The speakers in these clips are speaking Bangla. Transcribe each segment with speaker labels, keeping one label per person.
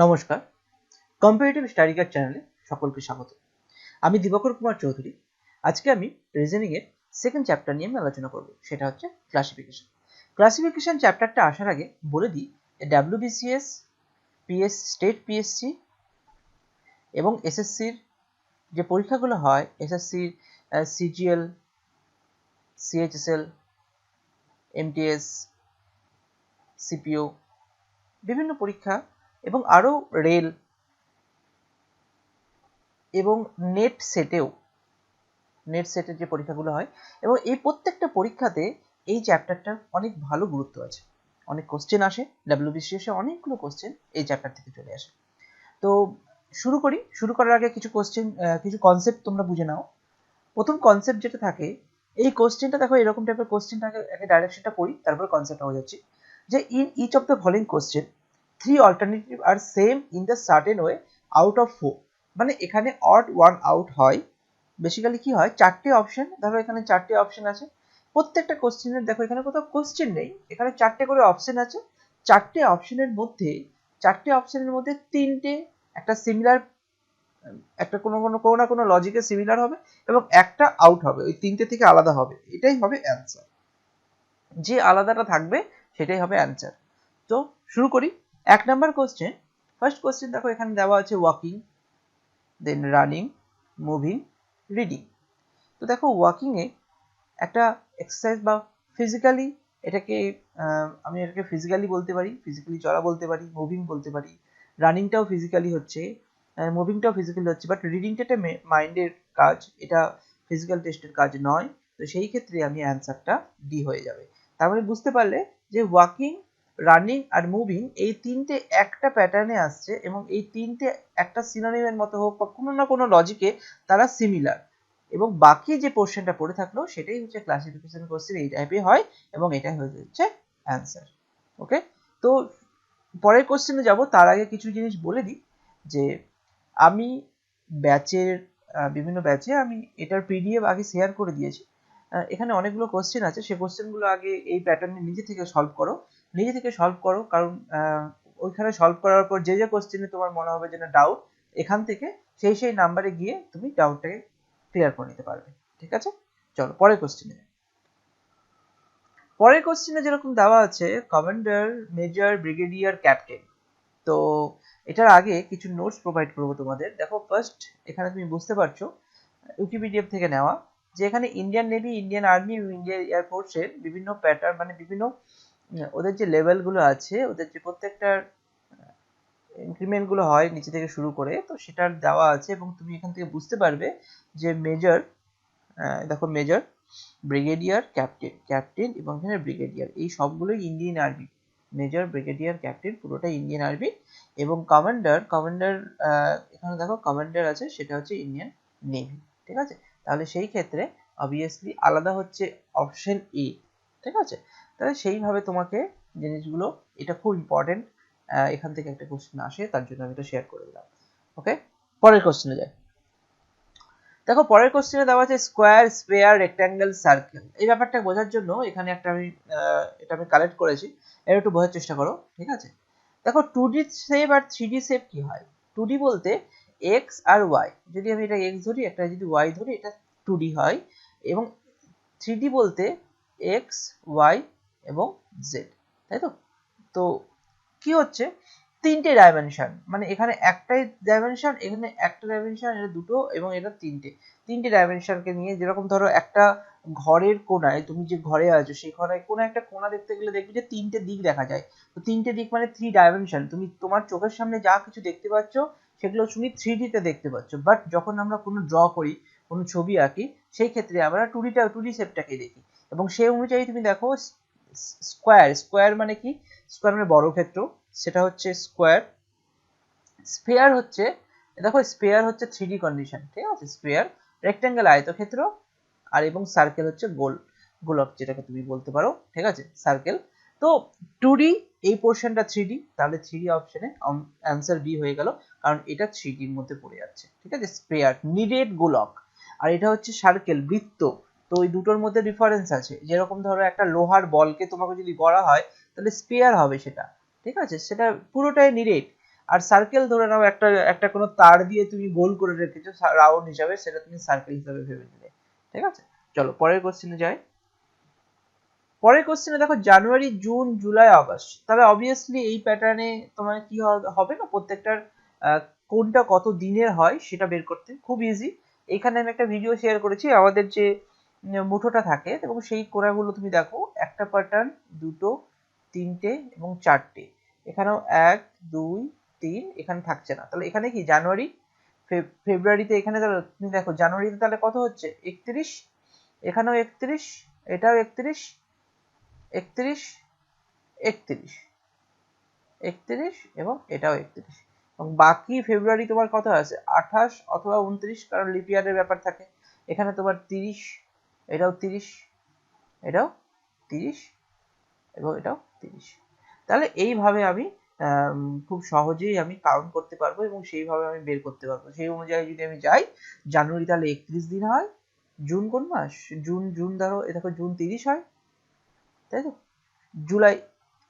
Speaker 1: নমস্কার, কম্পারেটিভ স্টাডি গাইড চ্যানেলে সকলকে স্বাগত। আমি দিবাকর কুমার চৌধুরী। আজকে আমি রিজনিং এর সেকেন্ড চ্যাপ্টার নিয়ে আলোচনা করব, সেটা হচ্ছে ক্লাসিফিকেশন। ক্লাসিফিকেশন চ্যাপ্টারটা আসার আগে বলে দিই, ডাব্লিউবিসিএস, স্টেট পিএসসি এবং এসএসসির যে পরীক্ষাগুলো হয়, এসএসসির সিজিএল, সিএইচএসএল, এমটিএস, সিপিও, বিভিন্ন পরীক্ষা এবং আরও রেল এবং নেট সেটের যে পরীক্ষাগুলো হয়, এবং এই প্রত্যেকটা পরীক্ষাতে এই চ্যাপ্টারটার অনেক ভালো গুরুত্ব আছে। অনেক কোশ্চেন আসে, ডাব্লিউবিসিএস এ অনেকগুলো কোশ্চেন এই চ্যাপ্টার থেকে চলে আসে। তো শুরু করার আগে কিছু কনসেপ্ট তোমরা বুঝে নাও। প্রথম কনসেপ্ট যেটা থাকে, এই কোশ্চেনটা দেখো এরকম টাইপের কোশ্চেনটাকে আগে ডাইরেকশনটা পড়ি, তারপরে কনসেপ্টটা হয়ে যাচ্ছি। যে in each of the following question 3 alternative are same in the certain way out of 4, মানে এখানে অড ওয়ান আউট হয়। বেসিক্যালি কি হয়, চারটে অপশন, ধরো এখানে চারটে অপশন আছে। প্রত্যেকটা কোশ্চেনের দেখো এখানে কোথাও কোশ্চেন নেই, এখানে চারটে করে অপশন আছে। চারটে অপশনের মধ্যে তিনটে একটা সিমিলার, একটা কোনো না কোনো লজিকে সিমিলার হবে এবং একটা আউট হবে, ওই তিনটে থেকে আলাদা হবে। এটাই হবে অ্যান্সার। যে আলাদাটা থাকবে সেটাই হবে অ্যান্সার। তো শুরু করি। 1 নম্বর কোশ্চেন, ফার্স্ট কোশ্চেন দেখো এখানে দেওয়া আছে ওয়াকিং, দেন রানিং, মুভিং, রিডিং। তো দেখো ওয়াকিং এ একটা এক্সারসাইজ বা ফিজিক্যালি আমি এটাকে ফিজিক্যালি বলতে পারি, ফিজিক্যালি চলা বলতে পারি, মুভিং বলতে পারি, রানিংটাও ফিজিক্যালি হচ্ছে, মুভিংটাও ফিজিক্যালি হচ্ছে, বাট রিডিংটা একটা মাইন্ডের কাজ, এটা ফিজিক্যাল টেস্টের কাজ নয়। তো সেই ক্ষেত্রে আমি অ্যান্সারটা ডি হয়ে যাবে। তার মানে বুঝতে পারলে যে ওয়াকিং, রানিং আর মুভিং এই তিনটে একটা প্যাটার্নে আসছে এবং এই তিনটে একটা সিনোনিমের মতো হোক বা কোনো না কোনো লজিকে তারা সিমিলার, এবং বাকি যে পোর্শনটা পড়ে থাকলো সেটাই হচ্ছে ক্লাসিফিকেশন কোশ্চেন, এই টাইপে হয় এবং এটাই হয়ে যাচ্ছে অ্যান্সার। ওকে, তো পরের কোশ্চেনে যাব তার আগে কিছু জিনিস বলে দিই। যে আমি ব্যাচের বিভিন্ন ব্যাচে আমি এটার পিডিএফ আগে শেয়ার করে দিয়েছি। এখানে অনেকগুলো কোশ্চেন আছে, সেই কোশ্চেনগুলো আগে এই প্যাটার্নে নিজে থেকে সলভ করো, কারণ ওইখানে সলভ করার পর যে কোশ্চেনে তোমার মনে হবে যে না ডাউট, এখান থেকে সেই নাম্বারে গিয়ে তুমি ডাউটটাকে ক্লিয়ার করে নিতে পারবে। ঠিক আছে, চলো পরের কোশ্চেনে যেরকম দেওয়া আছে কমান্ডার, মেজর, ব্রিগেডিয়ার, ক্যাপ্টেন। তো এটার আগে কিছু নোটস প্রোভাইড করবো তোমাদের। দেখো ফার্স্ট এখানে তুমি বুঝতে পারছো উইকিপিডিয়া থেকে নেওয়া, যে এখানে ইন্ডিয়ান নেভি, ইন্ডিয়ান আর্মি এবং ইন্ডিয়ান এয়ারফোর্সের বিভিন্ন প্যাটার্ন, মানে বিভিন্ন ওদের যে লেভেলগুলো আছে, ওদের যে প্রত্যেকটার ইনক্রিমেন্ট গুলো হয় নিচে থেকে শুরু করে, তো সেটার দেওয়া আছে এবং তুমি এখান থেকে বুঝতে পারবে যে মেজর, দেখো মেজর, ব্রিগেডিয়ার, ক্যাপ্টেন এবং এখানে ব্রিগেডিয়ার, এই সবগুলোই Indian army. Major, brigadier, captain পুরোটাই ইন্ডিয়ান আর্মি। এবং কমান্ডার এখানে দেখো কমান্ডার আছে, সেটা হচ্ছে ইন্ডিয়ান নেভি। ঠিক আছে, তাহলে সেই ক্ষেত্রে অবভিয়াসলি আলাদা হচ্ছে অপশন এ। ঠিক আছে, তাহলে সেইভাবে তোমাকে জিনিসগুলো, এটা খুব ইম্পর্টেন্ট, এখান থেকে একটা কোশ্চেন আসে, তার জন্য আমি এটা শেয়ার করে দিলাম। ওকে, পরের কোশ্চেনে যাই। দেখো পরের কোশ্চেনে দেওয়া আছে স্কোয়ার, স্পেয়ার, রেক্ট্যাঙ্গেল, সার্কেল। এই ব্যাপারটা বোঝার জন্য এখানে এটা আমি কালেক্ট করেছি, এটা একটু বোঝার চেষ্টা করো। ঠিক আছে, দেখো 2D শেপ আর 3D শেপ কি হয়। 2D বলতে এক্স আর ওয়াই, যদি আমি এটা এক্স ধরি, একটা যদি ওয়াই ধরি, এটা 2D হয়। এবং 3D বলতে এক্স, ওয়াই এবং জেড, তাই তো। তো কি হচ্ছে, তিনটে ডাইমেনশন, মানে এখানে একটাই ডাইমেনশন, এখানে একটা ডাইমেনশন, এটা দুটো এবং এটা তিনটে ডাইমেনশনকে নিয়ে, যেরকম ধরো একটা ঘরের কোনায়, তুমি যে ঘরে আছো সেই ঘরে কোনো একটা কোনা দেখতে গেলে দেখবে যে তিনটে দিক দেখা যায়। তো তিনটে দিক মানে 3 ডাইমেনশন, তুমি তোমার চোখের সামনে যা কিছু দেখতে পাচ্ছ সেগুলো তুমি 3D তে দেখতে পাচ্ছ। বাট যখন আমরা কোনো ড্র করি, কোনো ছবি আঁকি, সেই ক্ষেত্রে আমরা 2D শেপটাকে দেখি। এবং সেই অনুযায়ী তুমি দেখো স্কোয়ার মানে কি, স্কোয়ার মানে বর্গক্ষেত্র, সেটা হচ্ছে স্কোয়ার। স্ফিয়ার হচ্ছে, দেখো স্ফিয়ার হচ্ছে 3D কন্ডিশন। ঠিক আছে, স্ফিয়ার। রেক্ট্যাঙ্গেল আয়তক্ষেত্র, আর এবং সার্কেল হচ্ছে গোলক, যেটাকে তুমি বলতে পারো। ঠিক আছে, সার্কেল। তো 2D এই পোর্শনটা 3D, তাহলে 3D অপশনে অ্যান্সার বি হয়ে গেল, কারণ এটা 3D এর মধ্যে পড়ে যাচ্ছে। ঠিক আছে, স্পেয়ার নিডেড গোলক, আর এটা হচ্ছে সার্কেল, বৃত্ত। তো এই দুটোর মধ্যে ডিফারেন্স আছে, যেরকম ধরো একটা লোহার বলকে তোমাকে যদি গড়া হয় তাহলে স্পেয়ার হবে সেটা। ঠিক আছে, সেটা পুরোটাই নিরেট। আর সার্কেল ধরে নাও একটা একটা কোনো তার দিয়ে তুমি গোল করে রেখেছো রাউন্ড হিসাবে, সেটা তুমি সার্কেল হিসাবে ভেবে নিলে। ঠিক আছে, চলো পরের কোশ্চেনে যাই। পরের কোশ্চেনে দেখো জানুয়ারি, জুন, জুলাই, আগস্ট। তাহলে অবভিয়াসলি এই প্যাটার্নে তোমার কি হবে না, প্রত্যেকটার কোনটা কত দিনের হয় সেটা বের করতে খুব ইজি। এখানে আমি একটা ভিডিও শেয়ার করেছি আমাদের যে মুঠোটা থাকে, এবং সেই কোণাগুলো তুমি দেখো, একটা প্যাটার্ন, দুটো, তিনটে এবং চারটে। এখানেও 1 2 3, এখানে থাকছে না। তাহলে এখানে কি জানুয়ারি, ফেব্রুয়ারিতে এখানে তুমি দেখো জানুয়ারিতে তাহলে কত হচ্ছে 31, এখানেও 31, এটাও 31, 31, 31, 31 এবং এটাও 31, এবং বাকি ফেব্রুয়ারি তোমার কত আছে 28 অথবা 29, কারণ লিপ ইয়ারের ব্যাপার থাকে। এখানে তোমার 30, এটাও 30, এটাও 30 এবং এটাও 30। তাহলে এইভাবে আমি খুব সহজেই আমি কাউন্ট করতে পারবো এবং সেইভাবে আমি বের করতে পারবো। সেই অনুযায়ী যদি আমি যাই, জানুয়ারি তাহলে 31 দিন হয়। জুন কোন মাস? জুন ধরো, এ দেখো জুন 30 হয়, তাই তো। জুলাই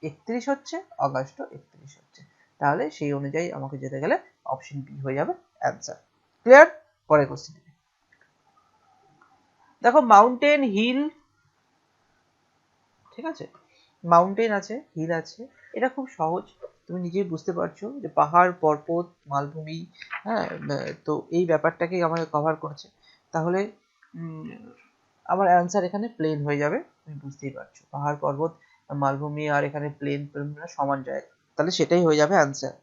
Speaker 1: 31 হচ্ছে, আগস্টও 31 হচ্ছে। তাহলে সেই অনুযায়ী আমাকে যেতে গেলে অপশন বি হয়ে যাবে অ্যান্সার। ক্লিয়ার? পরের কোশ্চেন দেখো, মাউন্টেন, হিল, ঠিক আছে, মাউন্টেন আছে, হিল আছে, এটা খুব সহজ, তুমি নিজেই বুঝতে পারছো যে পাহাড়, পর্বত, মালভূমি, হ্যাঁ, তো এই ব্যাপারটাকেই আমাকে কভার করছে। তাহলে আমার অ্যান্সার এখানে প্লেন হয়ে যাবে, তুমি বুঝতেই পারছো, পাহাড়, পর্বত, মালভূমি আর এখানে প্লেন সমান জায়গা, তাহলে সেটাই হয়ে যাবে অ্যান্সার।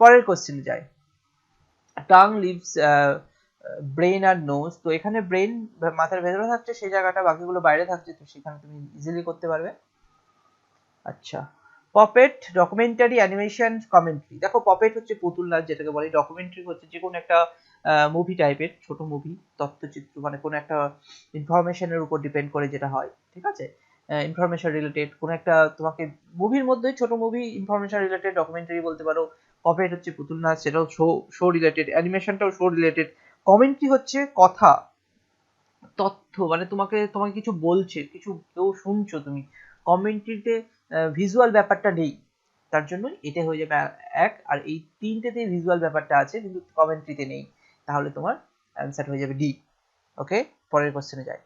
Speaker 1: পরের কোশ্চেনে যাই। টাং, লিভস, ব্রেন আর নোজ। তো এখানে ব্রেন মাথার ভেতরে থাকছে, সেই জায়গাটা, বাকিগুলো বাইরে থাকছে, তো সেখানে তুমি ইজিলি করতে পারবে। আচ্ছা, পপেট, ডকুমেন্টারি, অ্যানিমেশন, কমেন্ট্রি। দেখো পপেট হচ্ছে পুতুল নাচ যেটাকে বলে, ডকুমেন্টারি হচ্ছে যে কোনো একটা মুভি টাইপের, ছোট মুভি, তথ্যচিত্র, মানে কোনো একটা ইনফরমেশনের উপর ডিপেন্ড করে যেটা হয়, ঠিক আছে, ইনফরমেশন রিলেটেড কোনো একটা, তোমাকে মুভির মধ্যে ছোট মুভি ইনফরমেশন রিলেটেড ডকুমেন্টারি বলতে পারো। পপেট হচ্ছে পুতুল নাচ, সেটাও শো রিলেটেড, অ্যানিমেশনটাও শো রিলেটেড। কমেন্ট্রি হচ্ছে কথা, তথ্য, মানে তোমাকে তোমাকে কিছু বলছে, কিছু কেউ শুনছো তুমি। কমেন্ট্রিতে ভিজুয়াল ব্যাপারটা নেই, তার জন্য এটা হয়ে যাবে এক। আর এই তিনটেতে ভিজুয়াল ব্যাপারটা আছে কিন্তু কমেন্ট্রিতে নেই, তাহলে তোমার অ্যান্সার হয়ে যাবে ডি। ওকে, পরের কোশ্চেনে যাই।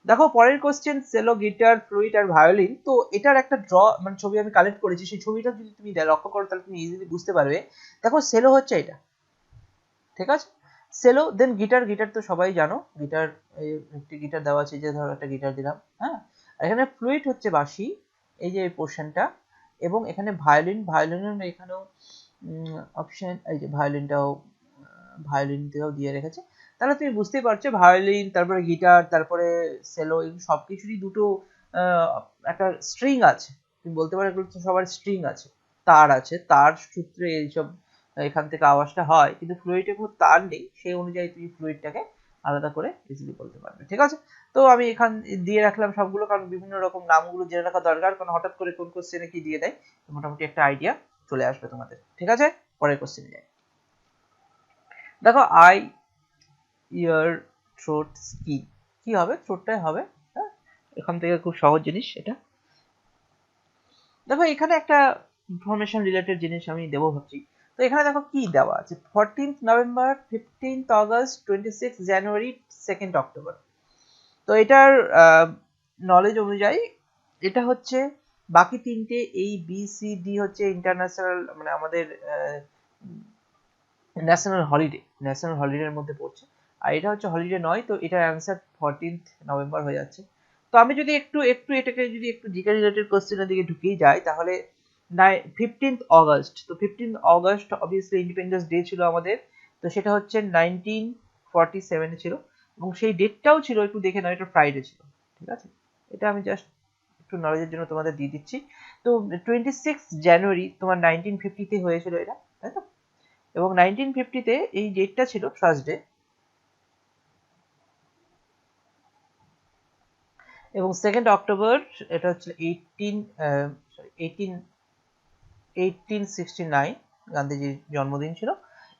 Speaker 1: দেখো পরের কোশ্চেন, সেলো, গিটার, ফ্লুইট আর ভায়োলিন। তো এটার একটা মানে ছবি আমি কালেক্ট করেছি, সেই ছবিটা যদি তুমি লক্ষ্য করো তাহলে তুমি ইজিলি বুঝতে পারবে। দেখো সেলো হচ্ছে এটা, ঠিক আছে, সেলো। দেন গিটার, গিটার তো সবাই জানো, গিটার, একটি গিটার দেওয়া আছে, যে ধরো একটা গিটার দিলাম, হ্যাঁ। আর এখানে ফ্লুইট হচ্ছে বাঁশি, এই যে এই পোর্শনটা, এবং এখানে ভায়োলিন, ভায়োলিনের এখানেও অপশন, এই যে ভায়োলিনটাও, ভায়োলিনটাও দিয়ে রেখেছে। তাহলে তুমি বুঝতেই পারছো ভায়োলিন, তারপরে গিটার, তারপরে সেলো, এই সবকিছুরই দুটো একটা স্ট্রিং আছে, তুমি বলতে পারো এগুলো সবার স্ট্রিং আছে, তার আছে, তার সূত্রে এইসব এখান থেকে আওয়াজটা হয়। কিন্তু ফ্লুইডে কোনো তার নেই, সেই অনুযায়ী তুমি ফ্লুইডটাকে আলাদা করে ইজিলি বলতে পারবে, ঠিক আছে। তো আমি এখান দিয়ে রাখলাম সবগুলো, কারণ বিভিন্ন রকম নামগুলো জেনে রাখা দরকার, কারণ হঠাৎ করে কোন কোশ্চেনে কি দিয়ে দেয়, মোটামুটি একটা আইডিয়া চলে আসবে তোমাদের, ঠিক আছে। পরের কোশ্চেনে যাই। দেখো আই, ইয়ার, থ্রোট, স্কিন। কি হবে? থ্রোটটাই হবে, হ্যাঁ, এখান থেকে খুব সহজ জিনিস এটা। দেখো এখানে একটা ইনফরমেশন রিলেটেড জিনিস আমি দেবো ভাবছি। তো এখানে দেখো কি দেওয়া আছে, 14th November, 15th August, 26th জানুয়ারি, 2nd অক্টোবর। তো এটার নলেজ অনুযায়ী এটা হচ্ছে, বাকি তিনটে এই বি সি ডি হচ্ছে ইন্টারন্যাশনাল, মানে আমাদের ন্যাশনাল হলিডে, ন্যাশনাল হলিডের মধ্যে পড়ছে। আর এটা হচ্ছে হলিডে নয়, তো এটার অ্যান্সার 14th নভেম্বর হয়ে যাচ্ছে। তো আমি যদি একটু একটু এটাকে যদি একটু জিকে রিলেটেড কোশ্চেনের দিকে ঢুকিয়ে যাই, তাহলে 15th অগস্ট। তো 15th August obviously independence day ছিল আমাদের, তো সেটা হচ্ছে 1947 ছিল, এবং সেই ডেটটাও ছিল, একটু দেখে নাও, এটা ফ্রাইডে ছিল, ঠিক আছে। এটা আমি জাস্ট একটু নলেজের জন্য তোমাদের দিয়ে দিচ্ছি। তো 26 জানুয়ারি তোমার 1950-তে হয়েছিল এটা, তাই তো, এবং 1950-তে এই ডেটটা ছিল থার্সডে, এবং 2nd অক্টোবর এটা হচ্ছে 1869, গান্ধীজির জন্মদিন ছিল,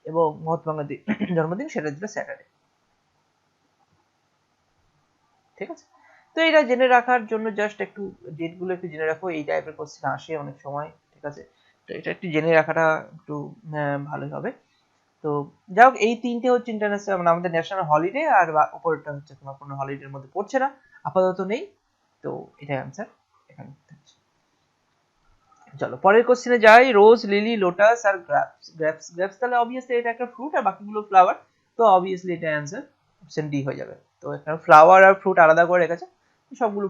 Speaker 1: এবং মহাত্মা গান্ধীর জন্মদিন সেটা ছিল স্যাটারডে, ঠিক আছে। তো এটা জেনে রাখার জন্য জাস্ট একটু ডেটগুলো একটু জেনে রাখো, এই টাইপের কোশ্চেন আসে অনেক সময়, ঠিক আছে। তো এটা একটু জেনে রাখাটা একটু ভালোই হবে। তো যাই হোক, এই তিনটে হচ্ছে ইন্টারন্যাশনাল মানে আমাদের ন্যাশনাল হলিডে, আর উপরেরটা হচ্ছে তোমার কোনো হলিডের মধ্যে পড়ছে না, আপাতত নেই। তো এটাই অ্যান্সার এখানে থাকছে। চলো পরের কোশ্চেনে যাই। রোজ, লিলি, লোটাস আর গ্রাপস। গ্রাপস গ্রাপস তাহলে অবভিয়াসলি এটা একটা ফ্রুট আর বাকিগুলো ফ্লাওয়ার, তো অবভিয়াসলি এটা অ্যান্সার অপশন ডি হয়ে যাবে। তো এখানে ফ্লাওয়ার আর ফ্রুট আলাদা করে রেখেছে, সবগুলো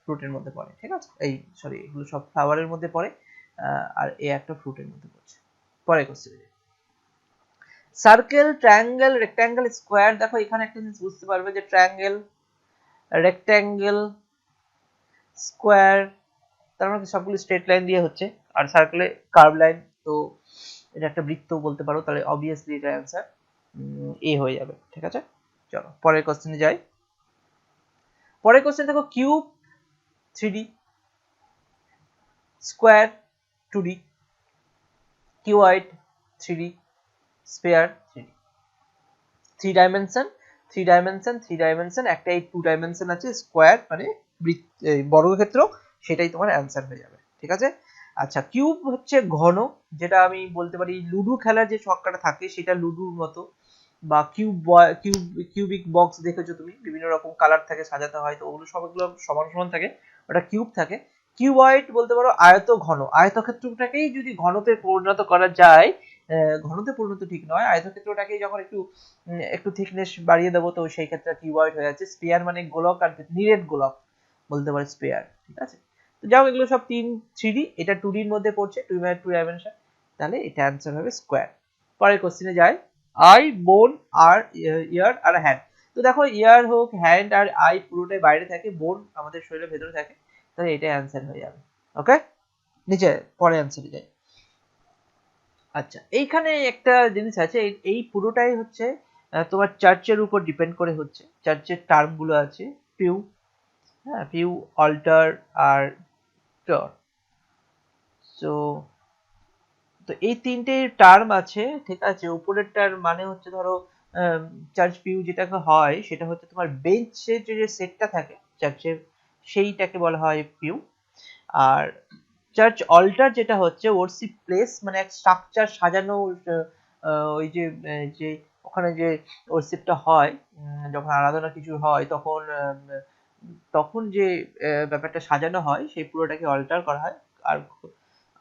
Speaker 1: ফ্রুটের মধ্যে পড়ে, ঠিক আছে। এই সরি, এগুলো সব ফ্লাওয়ারের মধ্যে পড়ে, আর এ একটা ফ্রুটের মধ্যে পড়ছে। পরের কোশ্চেনে সার্কেল, ট্রায়াঙ্গেল, রেক্ট্যাঙ্গেল, স্কোয়ার। দেখো এখানে একটা জিনিস বুঝতে পারবে যে ট্রায়াঙ্গেল, রেক্ট্যাঙ্গেল, স্কোয়ার তার মানে সবগুলো স্ট্রেট লাইন দিয়ে হচ্ছে, আর সার্কেলে কার্ভ লাইন, তো এটা একটা বৃত্ত বলতে পারো, তাহলে অবভিয়াসলি এটা অ্যান্সার এ হয়ে যাবে, ঠিক আছে। চলো পরের কোশ্চেনে যাই। পরের কোশ্চেন দেখো, cube 3D, square 2D, cuboid 3D, sphere 3D। Three dimension, একটা এই 2 ডাইমেনশন আছে, স্কোয়ার মানে বর্গক্ষেত্র, সেটাই তোমার অ্যান্সার হয়ে যাবে, ঠিক আছে। আচ্ছা, কিউব হচ্ছে ঘন, যেটা আমি বলতে পারি লুডো খেলার যে ছক্কাটা থাকে সেটা লুডোর মতো, বা কিউবিক বক্স দেখেছো তুমি, বিভিন্ন রকম কালার থাকে, সাজাতে হয়, তো ওগুলো সবগুলো সমান সমান থাকে, ওটা কিউব থাকে। কিউবয়েড বলতে পারো আয়ত ঘন, আয়তক্ষেত্রটাকেই যদি ঘনতে পরিণত করা যায়, ঘনতে পরিণত ঠিক নয়, আয়তক্ষেত্রটাকে যখন একটু থিকনেস বাড়িয়ে দেবো, তো সেই ক্ষেত্রে কিউবয়েড হয়ে যাচ্ছে। স্পিয়ার মানে গোলক, আর নিরেট গোলক বলতে পারে স্পিয়ার, ঠিক আছে। তো যাও, এগুলো সব 3D, এটা 2D এর মধ্যে পড়ছে, 2 ডাইমেনশন, তাহলে এটা অ্যান্সার হবে স্কোয়ার। পরের কোশ্চেনে যায়। আই, বোন আর ইয়ার আর হ্যান্ড। তো দেখো, ইয়ার হোক, হ্যান্ড আর আই পুরোটাই বাইরে থাকে, বোন আমাদের শরীরের ভেতরে থাকে, তাহলে এটাই অ্যান্সার হয়ে যাবে। ওকে, নিচে পরে অ্যান্সারে যাই। আচ্ছা, এইখানে একটা জিনিস আছে, এই পুরোটাই হচ্ছে তোমার চার্চের উপর ডিপেন্ড করে হচ্ছে, চার্চের টার্ম গুলো আছে, পিউ, হ্যাঁ, পিউ, অল্টার আর পিওর। সো তো এই তিনটে টার্ম আছে, ঠিক আছে। উপরেরটার মানে হচ্ছে ধরো চার্চ পিউ যেটাকে হয় সেটা হচ্ছে তোমার বেঞ্চের যে সেটটা থাকে চার্চের, সেইটাকে বলা হয় পিউ। আর চার্চ অল্টার যেটা হচ্ছে ওরশিপ প্লেস, মানে এক স্ট্রাকচার সাজানো, ওই যে যে ওখানে যে ওরশিপটা হয়, যখন আরাধনা কিছু হয় তখন তখন যে ব্যাপারটা সাজানো হয় সেই পুরোটাকে অল্টার করা হয়। আর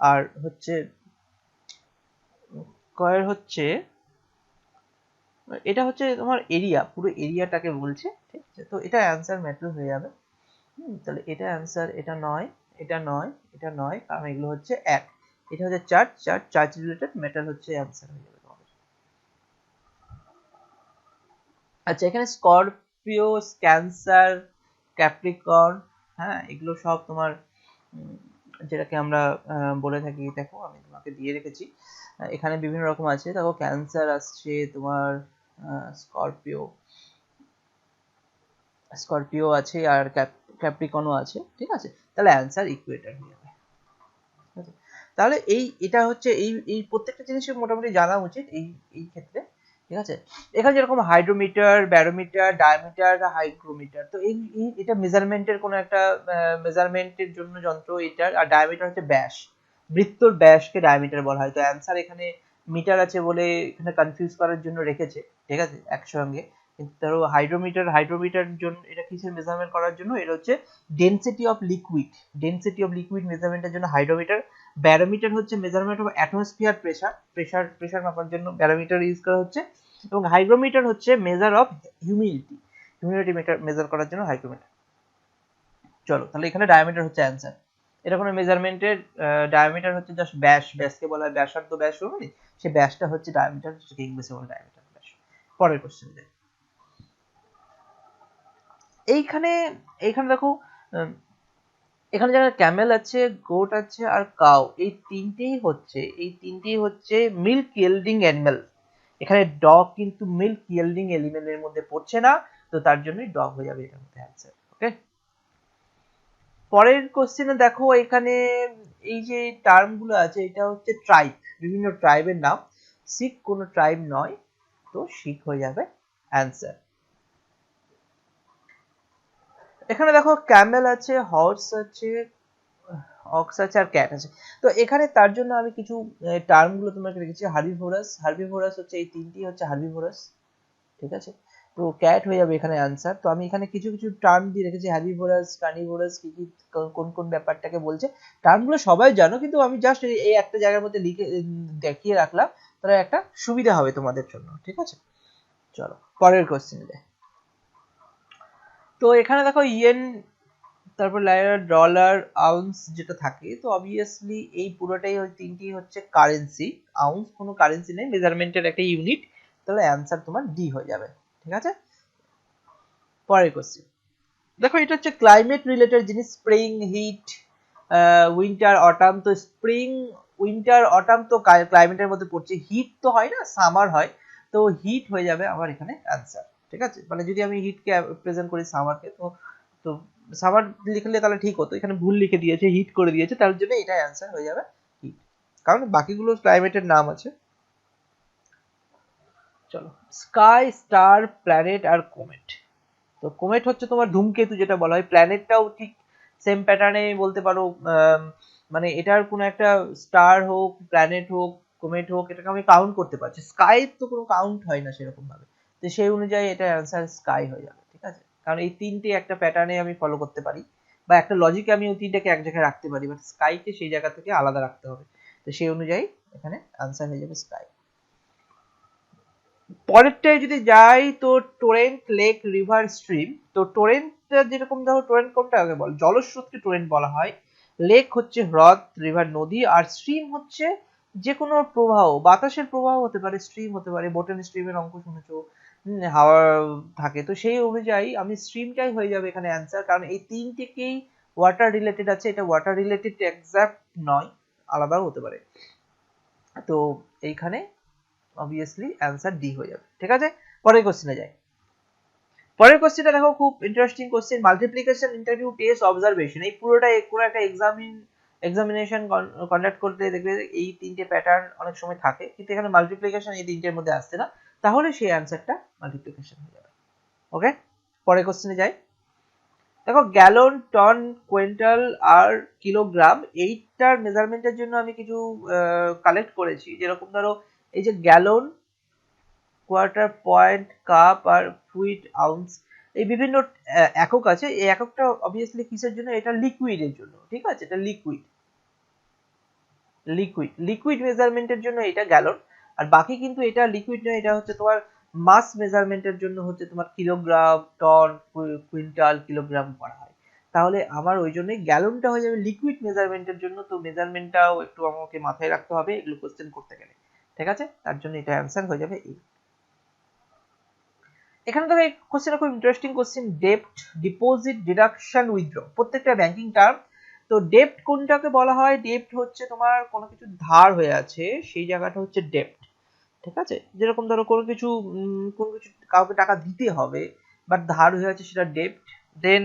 Speaker 1: আর হচ্ছে স্কয়ার হচ্ছে, এটা হচ্ছে তোমার এরিয়া, পুরো এরিয়াটাকে বলছে, ঠিক আছে। তো এটা অ্যান্সার ম্যাটার হয়ে যাবে। তাহলে এটা অ্যান্সার, এটা নয়, এটা নয়, এটা নয়, কারণ এগুলো হচ্ছে এক। এটা হচ্ছে চার্চ রিলেটেড, মেটাল হচ্ছে অ্যান্সার হয়ে যাবে তোমাদের। আচ্ছা, এখানে স্করপিও, ক্যান্সার, ক্যাপ্রিকর্ন, হ্যাঁ, এগুলো সব তোমার যেটাকে আমরা বলে থাকি, দেখো আমি তোমাকে দিয়ে রেখেছি, এখানে বিভিন্ন রকম আছে। দেখো, ক্যান্সার আসছে তোমার, স্করপিও স্করপিও আছে, আর ক্যাপ্রিকনও আছে, ঠিক আছে। তাহলে অ্যান্সার ইকুয়েটর হয়ে যাবে। তাহলে এটা হচ্ছে এই প্রত্যেকটা জিনিসের মোটামুটি জানা উচিত এই এই ক্ষেত্রে, ঠিক আছে। এখানে যেরকম হাইড্রোমিটার, ব্যারোমিটার, ডায়ামিটার, হাইগ্রোমিটার, তো এটা মেজারমেন্টের কোনো একটা মেজারমেন্টের জন্য যন্ত্র এটা, আর ডায়ামিটার হচ্ছে ব্যাস, বৃত্তর ব্যাসকে ডায়ামিটার বলা হয়। তো অ্যান্সার এখানে মিটার আছে বলে এখানে কনফিউজ করার জন্য রেখেছে, ঠিক আছে, একসঙ্গে। কিন্তু ধরো হাইড্রোমিটার জন্য এটা কিসের মেজারমেন্ট করার জন্য, এটা হচ্ছে ডেনসিটি অফ লিকুইড মেজারমেন্টের জন্য হাইড্রোমিটার। ব্যারোমিটার হচ্ছে মেজারমেন্ট অফ অ্যাটমসফিয়ার প্রেসার মাপার জন্য ব্যারোমিটার ইউজ করা হচ্ছে, এবং হাইগ্রোমিটার হচ্ছে মেজার অফ হিউমিডিটি মেজার করার জন্য হাইগ্রোমিটার। চলো, তাহলে এখানে ডায়ামিটার হচ্ছে অ্যান্সার। এটা কোনো মেজারমেন্টের, ডায়ামিটার হচ্ছে জাস্ট ব্যাসকে বলা হয় ব্যাসার্ধ, ব্যাস অনুযায়ী সেই ব্যাসটা হচ্ছে ডায়ামিটার, সেটাকে ইংলিশে বলে ডায়ামিটার ব্যাস। পরের কোশ্চেন যাই। এইখানে এইখানে দেখো, এখানে যারা ক্যামেল আছে, গোট আছে আর কাউ, এই তিনটেই হচ্ছে মিল্ক ইয়েল্ডিং অ্যানিমেল। এখানে ডগ কিন্তু মিল্ক ইয়েল্ডিং এলিমেন্টের মধ্যে পড়ছে না, তো তার জন্যই ডগ হয়ে যাবে এটার মধ্যে অ্যান্সার। ওকে, পরের কোশ্চেনে দেখো, এখানে এই যে টার্ম গুলো আছে, এটা হচ্ছে ট্রাইব, বিভিন্ন ট্রাইবের নাম। শিখ কোনো ট্রাইব নয়, তো শিখ হয়ে যাবে অ্যান্সার। এখানে দেখো, ক্যামেল আছে, হর্স আছে, অক্স আছে আর ক্যাট আছে। তো এখানে তার জন্য আমি কিছু টার্মগুলো তোমাকে রেখেছি। হার্বিভোরাস, হার্বিভোরাস হচ্ছে এই তিনটি হচ্ছে হার্বিভোরাস, ঠিক আছে। তো ক্যাট হয়ে যাবে এখানে অ্যান্সার। তো আমি এখানে কিছু কিছু টার্ম দিয়ে রেখেছি, হার্বিভোরাস, কার্নিভোরাস, কি কি কোন কোন ব্যাপারটাকে বলছে। টার্মগুলো সবাই জানো, কিন্তু আমি জাস্ট এই একটা জায়গার মধ্যে লিখে দেখিয়ে রাখলাম, তাহলে একটা সুবিধা হবে তোমাদের জন্য, ঠিক আছে। চলো পরের কোশ্চেনে। তো এখানে দেখো ইয়েন, তারপর লাইরা, ডলার, আউন্স যেটা থাকে, তো অবভিয়াসলি এই পুরোটাই ওই তিনটি হচ্ছে কারেন্সি। আউন্স কোনো কারেন্সি নেই, মেজারমেন্টের একটা ইউনিট। তাহলে অ্যান্সার তোমার ডি হয়ে যাবে, ঠিক আছে। পরের কোশ্চেন দেখো, এটা হচ্ছে ক্লাইমেট রিলেটেড জিনিস, স্প্রিং, হিট, উইন্টার, অটাম। তো স্প্রিং, উইন্টার, অটাম তো ক্লাইমেটের মধ্যে পড়ছে। হিট তো হয় না, সামার হয়। তো হিট হয়ে যাবে আমার এখানে অ্যান্সার, ঠিক আছে। মানে যদি আমি হিটকে প্রেজেন্ট করি সামারকে, তো তো সামার লিখলে তাহলে ঠিক হতো, এখানে ভুল লিখে দিয়েছে, হিট করে দিয়েছে, তার জন্য এটা অ্যান্সার হয়ে যাবে হিট, কারণ বাকিগুলো ক্লাইমেটের নাম আছে। চলো, স্কাই, স্টার, প্ল্যানেট আর কোমেট। তো কোমেট হচ্ছে তোমার ধূমকেতু যেটা বলা হয়, প্ল্যানেটটাও ঠিক সেম প্যাটার্নে বলতে পারো। মানে এটার কোনো একটা স্টার হোক, প্ল্যানেট হোক, কোমেট হোক, এটাকে আমি কাউন্ট করতে পারছি। স্কাই তো কোনো কাউন্ট হয় না সেরকম ভাবে, তো সেই অনুযায়ী এটা অ্যান্সার স্কাই হয়ে যাবে, ঠিক আছে। কারণ এই তিনটে একটা প্যাটার্নে আমি ফলো করতে পারি, বা একটা লজিকে আমি ওই তিনটাকে এক জায়গায় রাখতে পারি, বাট স্কাইকে সেই জায়গা থেকে আলাদা রাখতে হবে। তো সেই অনুযায়ী এখানে অ্যান্সার হয়ে যাবে স্কাই। পরেরটায় যদি যাই, তো টোরেন্ট, লেক, রিভার, স্ট্রিম। তো টোরেন্ট যেরকম, ধরো টোরেন্ট কোনটা আগে বল, জলস্রোতকে টোরেন্ট বলা হয়। লেক হচ্ছে হ্রদ, রিভার নদী, আর স্ট্রিম হচ্ছে যে কোনো প্রবাহ, বাতাসের প্রবাহ হতে পারে, স্ট্রিম হতে পারে। বোটেন স্ট্রিমের অঙ্ক শুনেছো, হাওয়া থাকে। তো সেই অনুযায়ী আমি স্ট্রিমটাই হয়ে যাবে এখানে অ্যান্সার, কারণ এই তিনটেকেই ওয়াটার রিলেটেড আছে। এটা ওয়াটার রিলেটেড এক্সাক্ট নয়, আলাদাও হতে পারে। তো এইখানে অবভিয়াসলি অ্যান্সার ডি হয়ে যাবে, ঠিক আছে। পরের কোশ্চেনে যাই। পরের কোশ্চেনটা দেখো, খুব interesting question, multiplication, interview, test, observation. এই পুরোটা কোনো একটা এক্সামিনেশন কন্ডাক্ট করতে দেখবে এই তিনটে প্যাটার্ন অনেক সময় থাকে, কিন্তু এখানে মাল্টিপ্লিকেশন এই তিনটের মধ্যে আসছে না, তাহলে সেই অ্যান্সারটা মাল্টিপ্লিকেশন হয়ে যাবে, ওকে। পরের কোশ্চেনে যাই। দেখো, গ্যালন, টন, কুইন্টাল আর কিলোগ্রাম, এইটার মেজারমেন্টের জন্য আমি কিছু কালেক্ট করেছি। যেরকম ধরো এই যে গ্যালন, কোয়ার্টার, পয়েন্ট, কাপ আর ফুট, আউন্স, এই বিভিন্ন একক আছে। এই এককটা অবভিয়াসলি কিসের জন্য, এটা লিকুইডের জন্য, ঠিক আছে। এটা লিকুইড, লিকুইড মেজারমেন্টের জন্য এটা গ্যালন। আর বাকি কিন্তু এটা লিকুইড নয়, এটা হচ্ছে তোমার মাস মেজারমেন্টের জন্য হচ্ছে তোমার কিলোগ্রাম, টন, কুইন্টাল, কিলোগ্রাম করা হয়। তাহলে আমার ওই জন্যই গ্যালনটা হয়ে যাবে লিকুইড মেজারমেন্টের জন্য। তো মেজারমেন্টটাও একটু আমাকে মাথায় রাখতে হবে এগুলো কোশ্চেন করতে গেলে, ঠিক আছে। তার জন্য এটা অ্যান্সার হয়ে যাবে এই। এখানে দেখো, এই কোশ্চেনটা খুব interesting question, ডেপ্ট, deposit, deduction, withdraw, প্রত্যেকটা ব্যাংকিং টার্ম। তো ডেপ্ট কোনটাকে বলা হয়, ডেপ্ট হচ্ছে তোমার কোনো কিছু ধার হয়ে আছে, সেই জায়গাটা হচ্ছে ডেপ্ট, ঠিক আছে। যেরকম ধরো কোনো কিছু কাউকে টাকা দিতে হবে, বাট ধার হয়ে আছে, সেটা ডেপ্ট। দেন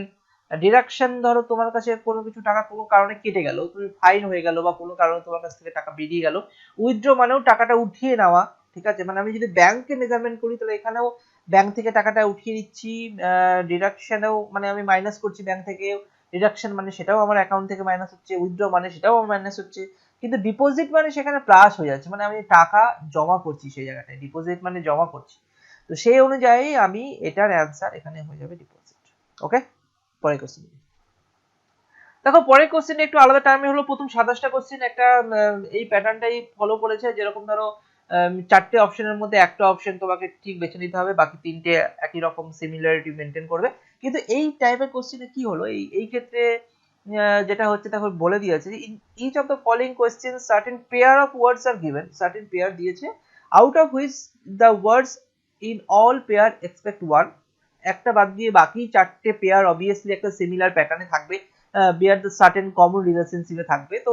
Speaker 1: ডিডাকশন, ধরো তোমার কাছে কোনো কিছু টাকা কোনো কারণে কেটে গেল, তুমি ফাইন হয়ে গেল, বা কোনো কারণে তোমার কাছ থেকে টাকা বেরিয়ে গেল। উইথড্র মানেও টাকাটা উঠিয়ে নেওয়া, ঠিক আছে। মানে আমি যদি ব্যাংকে মেজারমেন্ট করি, তাহলে এখানেও ব্যাংক থেকে টাকাটা উঠিয়ে নিচ্ছি। ডিডাকশনেও মানে আমি মাইনাস করছি ব্যাংক থেকে, ডিডাকশন মানে সেটাও আমার অ্যাকাউন্ট থেকে মাইনাস হচ্ছে, উইথড্র মানে সেটাও আমার মাইনাস হচ্ছে। কিন্তু ডিপোজিট মানে সেখানে প্লাস হয়ে যাচ্ছে, মানে আমি টাকা জমা করছি সেই জায়গাটায়, ডিপোজিট মানে জমা করছি। তো সেই অনুযায়ী আমি এটার অ্যান্সার এখানে হয়ে যাবে ডিপোজিট, ওকে। পরের কোশ্চেন দেখো, পরের কোশ্চেনটা একটু আলাদা টার্মে হলো। প্রথম 27টা কোশ্চেন একটা এই প্যাটার্নটাই ফলো করেছে। যেরকম ধরো চারটে অপশনের মধ্যে একটা অপশন তোমাকে ঠিক বেছে নিতে হবে, বাকি তিনটে একই রকম সিমিলারিটি মেনটেন করবে। কিন্তু এই টাইপের কোশ্চেনে কি হলো, এই ক্ষেত্রে যেটা হচ্ছে দেখো বলে দিয়েছে, in each of the following question certain pair of words are given, certain pair দিয়েছে, out of which the words in all pair expect one. একটা বাদ দিয়ে বাকি চারটে পেয়ার অবভিয়াসলি একটা সিমিলার প্যাটার্নে থাকবে, bear the certain common relationship এ থাকবে। তো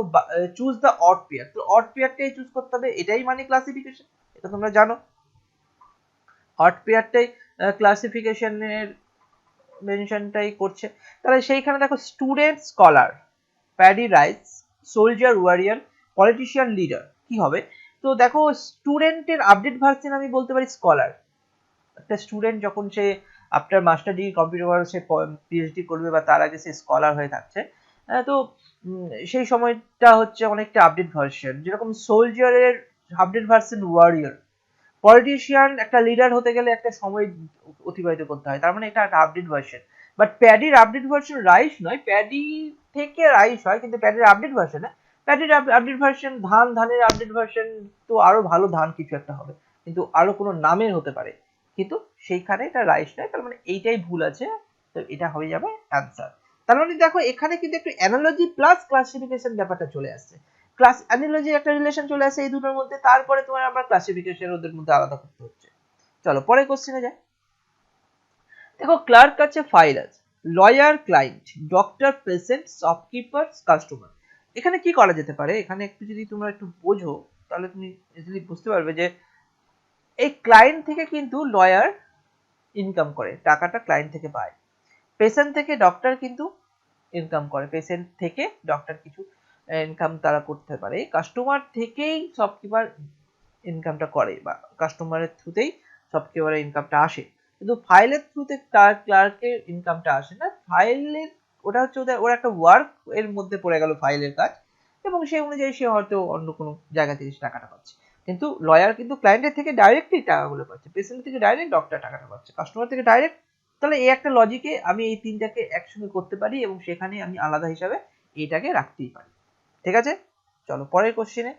Speaker 1: চুজ দ্য অড পেয়ার, তো অড পেয়ারটাই চুজ করতে হবে, এটাই মানে ক্লাসিফিকেশন, এটা তোমরা জানো। অড পেয়ারটাই ক্লাসিফিকেশনের মেনশনটাই করছে। তাহলে সেইখানে দেখো, student, scholar, paddy rice, soldier, warrior, politician, leader, কি হবে। তো দেখো, স্টুডেন্টের আপডেট ভার্সন আমি বলতে পারি স্কলার। একটা স্টুডেন্ট যখন সে আফটার মাস্টার ডিগ্রি কমপ্লিট করার, সে পিএইচডি করবে বা তার আগে সে স্কলার হয়ে থাকছে। তো সেই সময়টা হচ্ছে অনেকটা আপডেট ভার্সন, যেরকম সোলজারের আপডেট ভার্সন ওয়ারিয়র। পলিটিশিয়ান একটা লিডার হতে গেলে একটা সময় অতিবাহিত করতে হয়, তার মানে এটা একটা আপডেট ভার্সন। বাট প্যাডির আপডেট ভার্সন রাইস নয়, প্যাডি থেকে রাইস হয়, কিন্তু প্যাডির আপডেট ভার্সন না। প্যাডির আপডেট ভার্সন ধানের আপডেট ভার্সন, তো আরো ভালো ধান কিছু একটা হবে, কিন্তু আরো কোনো নামের হতে পারে, কিন্তু সেইখানে এটা রাইস নয়, তার মানে এইটাই ভুল আছে। তো এটা হয়ে যাবে অ্যান্সার। তার মানে দেখো এখানে কিন্তু একটু অ্যানালজি প্লাস ক্লাসিফিকেশন ব্যাপারটা চলে আসছে। ক্লাস অ্যানালজি একটা রিলেশন চলে আসে এই দুটোর মধ্যে, তারপরে তোমার আবার ক্লাসিফিকেশন ওদের মধ্যে আলাদা করতে হচ্ছে। চলো পরে কোশ্চেনে যাই। দেখো ক্লার্ক আছে, ফাইল আছে, lawyer client, doctor patient, shopkeeper customer. এখানে কি করা যেতে পারে, এখানে একটু যদি তোমরা একটু বোঝো তাহলে তুমি ইজিলি বুঝতে পারবে যে এই ক্লায়েন্ট থেকে কিন্তু লয়ার ইনকাম করে, টাকাটা ক্লায়েন্ট থেকে পায়। পেশেন্ট থেকে ডক্টর কিন্তু ইনকাম করে, পেশেন্ট থেকে ডক্টর কিছু ইনকাম তারা করতে পারে। কাস্টমার থেকেই শপকিপার ইনকামটা করে, বা কাস্টমারের থ্রুতেই শপকিপারের ইনকামটা আসে, কিন্তু ফাইলের থ্রুতে ক্লার্কের ইনকামটা আসে না। ফাইলের ওটা হচ্ছে ওর একটা ওয়ার্ক এর মধ্যে পড়ে গেল ফাইলের কাজ, এবং সেই অনুযায়ী সে হয়তো অন্য কোনো জায়গা থেকে টাকাটা পাচ্ছে। কিন্তু লয়ার কিন্তু ক্লায়েন্টের থেকে ডাইরেক্টলি টাকাগুলো পাচ্ছে, পেশেন্ট থেকে ডাইরেক্ট ডক্টর টাকাটা পাচ্ছে, কাস্টমার থেকে ডাইরেক্ট। তাহলে এই একটা লজিকে আমি এই তিনটাকে একসঙ্গে করতে পারি, এবং সেখানে আমি আলাদা হিসাবে এইটাকে রাখতেই পারি। ঠিক আছে, চলো পরের কোশ্চেনে।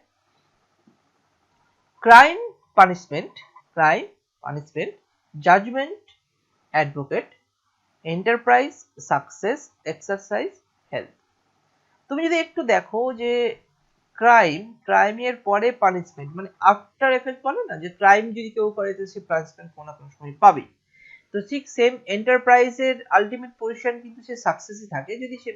Speaker 1: Crime punishment, crime punishment, judgement, advocate, enterprise, success, exercise, health. তুমি যদি একটু দেখো যে ক্রাইমের পরে পানিশমেন্ট, মানে আফটার এফেক্ট বলে না, যে ক্রাইম যদি কেউ করে তো সে পানিশমেন্ট কোনো না কোনো সময় পাবেই। তো ঠিক সেম এন্টারপ্রাইজের আলটিমেট পজিশন কিন্তু সে সাকসেসই থাকে, যদি সে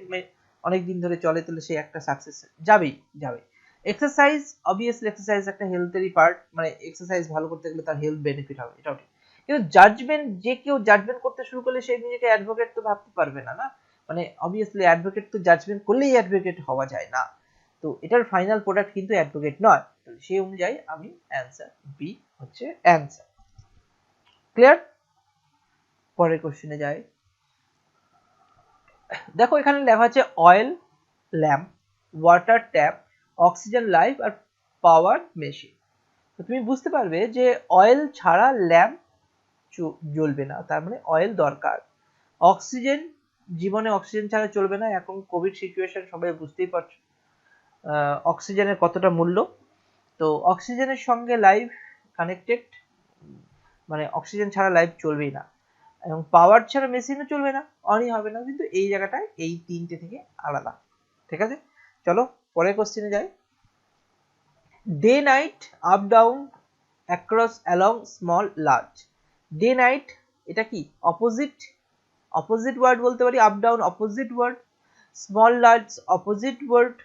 Speaker 1: অনেক দিন ধরে চলে তাহলে সে একটা সাকসেস যাবেই যাবে। এক্সারসাইজ, অবভিয়াসলি এক্সারসাইজ একটা হেলথেরই পার্ট, মানে এক্সারসাইজ ভালো করতে গেলে তার হেলথ বেনিফিট হবে, এটাও ঠিক। কিন্তু জাজমেন্ট, যে কেউ জাজমেন্ট করতে শুরু করলে সে নিজেকে অ্যাডভোকেট তো ভাবতে পারবে না, না, মানে অবভিয়াসলি অ্যাডভোকেট তো জাজমেন্ট করলেই অ্যাডভোকেট হওয়া যায় না। তো এটার ফাইনাল প্রোডাক্ট কিন্তু অ্যাডভোকেট নয়, তো সেই অনুযায়ী আমি অ্যান্সার বি হচ্ছে অ্যান্সার। ক্লিয়ার? পরের কোশ্চেনে যাই। দেখো এখানে লেখা আছে oil lamp, water tap, oxygen life আর পাওয়ার মেশিন। তো তুমি বুঝতে পারবে যে অয়েল ছাড়া ল্যাম্প জ্বলবে না, তার মানে অয়েল দরকার। অক্সিজেন, জীবনে অক্সিজেন ছাড়া চলবে না, এখন কোভিড সিচুয়েশন সবাই বুঝতেই পারছো অক্সিজেনের কতটা মূল্য। তো অক্সিজেনের সঙ্গে লাইফ কানেক্টেড, মানে অক্সিজেন ছাড়া লাইফ চলবেই না, এবং পাওয়ার ছাড়া মেশিনও চলবে না, অনই হবে না, কিন্তু এই জায়গাটায় এই তিনটে থেকে আলাদা। ঠিক আছে, চলো পরের কোশ্চেনে যাই। Day night, up down, across, along, small, large. Day night এটা কি অপোজিট, অপোজিট ওয়ার্ড বলতে পারি, up down opposite word, small large opposite word,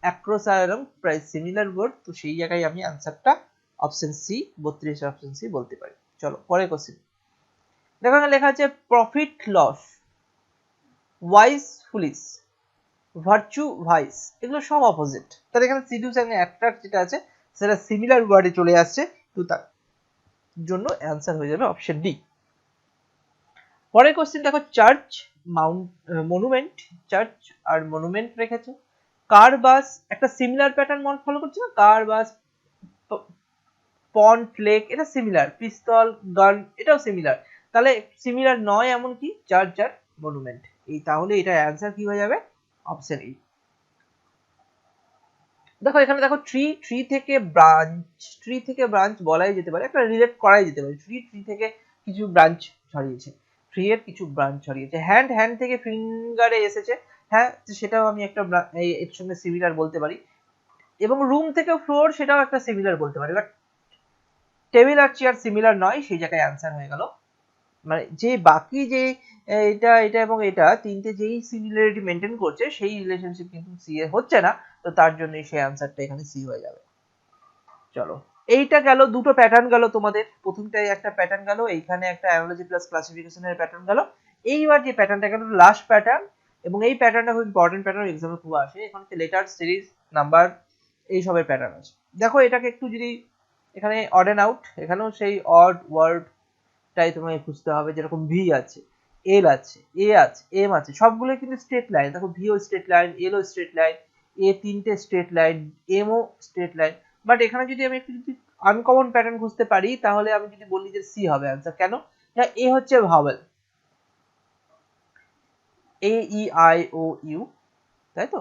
Speaker 1: across আর অ্যালং প্রায় সিমিলার ওয়ার্ড। তো সেই জায়গায় আমি আনসারটা অপশন সি, 32 অপশন সি বলতে পারি। চলো পরের কোশ্চেন। দেখো এখানে লেখা আছে profit loss, wise foolish, virtue vice, এগুলো সব অপোজিট। তাহলে এখানে সিডিউস এন্ড অ্যাট্রাক্ট যেটা আছে সেটা সিমিলার ওয়ার্ডে চলে আসছে, তো তার জন্য অ্যান্সার হয়ে যাবে অপশন ডি। পরের কোশ্চেন দেখো চার্চ, মনুমেন্ট, চার্চ আর মনুমেন্ট রেখেছে। কার বাস, একটা সিমিলার প্যাটার্ন মন ফলো করছে না, কার বাস, পন্ট লেক, এটা সিমিলার, পিস্তল গান এটাও সিমিলার। তাহলে সিমিলার নয় এমন কি চার্চ আর মনুমেন্ট, এই তাহলে এটা অ্যান্সার কি হয়ে যাবে অপশন ই। দেখো এখানে দেখো ট্রি, ট্রি থেকে ব্রাঞ্চ, ট্রি থেকে ব্রাঞ্চ বলাই যেতে পারে, একটা রিলেট করাই যেতে পারে, ট্রি, ট্রি থেকে কিছু ব্রাঞ্চ ছড়িয়েছে, ট্রি এর কিছু ব্রাঞ্চ ছড়িয়েছে। হ্যান্ড, হ্যান্ড থেকে ফিঙ্গারে এসেছে, হ্যাঁ সেটাও আমি একটা এর সঙ্গে সিমিলার বলতে পারি। এবং রুম থেকে ফ্লোর, সেটাও একটা সিমিলার বলতে পারি, বাট টেবিল আর চেয়ার সিমিলার নয়, সেই জায়গায় অ্যান্সার হয়ে গেল। মানে যে বাকি যে এটা এটা এবং এটা তিনটে যেই সিমিলারিটি মেনটেন করছে সেই রিলেশনশিপ কিন্তু সি এ হচ্ছে না, তো তার জন্যই সেই অ্যান্সারটা এখানে সি হয়ে যাবে। চলো এইটা গেল, দুটো প্যাটার্ন গেল তোমাদের, প্রথমটাই একটা প্যাটার্ন গেল, এইখানে একটা অ্যানালজি প্লাস ক্লাসিফিকেশনের প্যাটার্ন গেল। এইবার যে প্যাটার্নটা গেল লাস্ট প্যাটার্ন, এবং এই প্যাটার্নটা খুব ইম্পর্টেন্ট প্যাটার্ন, এক্সামে খুব আসে, এখানে লেটার, সিরিজ, নাম্বার, এই সবের প্যাটার্ন আছে। দেখো এটাকে একটু যদি এখানে অড এন্ড আউট, এখানেও সেই অড ওয়ার্ড টাই তোমাকে খুঁজতে হবে, যেরকম ভি আছে, এল আছে, এ আছে, এম আছে, সবগুলো কিন্তু স্ট্রেট লাইন। দেখো ভি ও স্ট্রেট লাইন, এল ও স্ট্রেট লাইন, এ তিনটে স্ট্রেট লাইন, এমও স্ট্রেট লাইন। বাট এখানে যদি আমি একটু যদি আনকমন প্যাটার্ন খুঁজতে পারি, তাহলে আমি যদি বলি যে সি হবে অ্যান্সার। কেন? এ হচ্ছে vowel, A E I O U, তাই তো?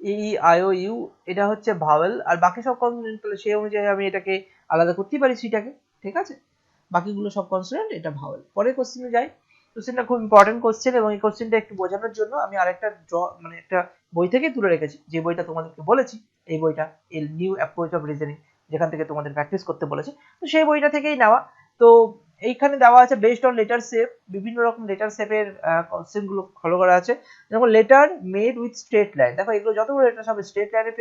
Speaker 1: এ ই আই ও ইউ এটা হচ্ছে ভাওয়েল, আর বাকি সব কনসোনেন্ট, তাহলে সেই অনুযায়ী আমি এটাকে আলাদা করতেই পারি সিটাকে, ঠিক আছে? বাকিগুলো সব কনসোনেন্ট, এটা ভাওয়েল। পরের কোশ্চেনে যাই। কোশ্চেনটা খুব ইম্পর্টেন্ট কোশ্চেন, এবং এই কোশ্চেনটা একটু বোঝানোর জন্য আমি আরেকটা মানে একটা বই থেকে তুলে রেখেছি, যে বইটা তোমাদেরকে বলেছি, এই বইটা a new approach of reasoning, যেখান থেকে তোমাদের প্র্যাকটিস করতে বলেছে, তো সেই বইটা থেকেই নেওয়া। তো এইখানে দেওয়া আছে বেসড অন লেটার শেপ, বিভিন্ন রকম লেটার শেপের কোশ্চেন গুলো ফলো করা আছে। যেমন letter made with straight line, দেখো এগুলো যতগুলো লেটার সব স্ট্রেট লাইনে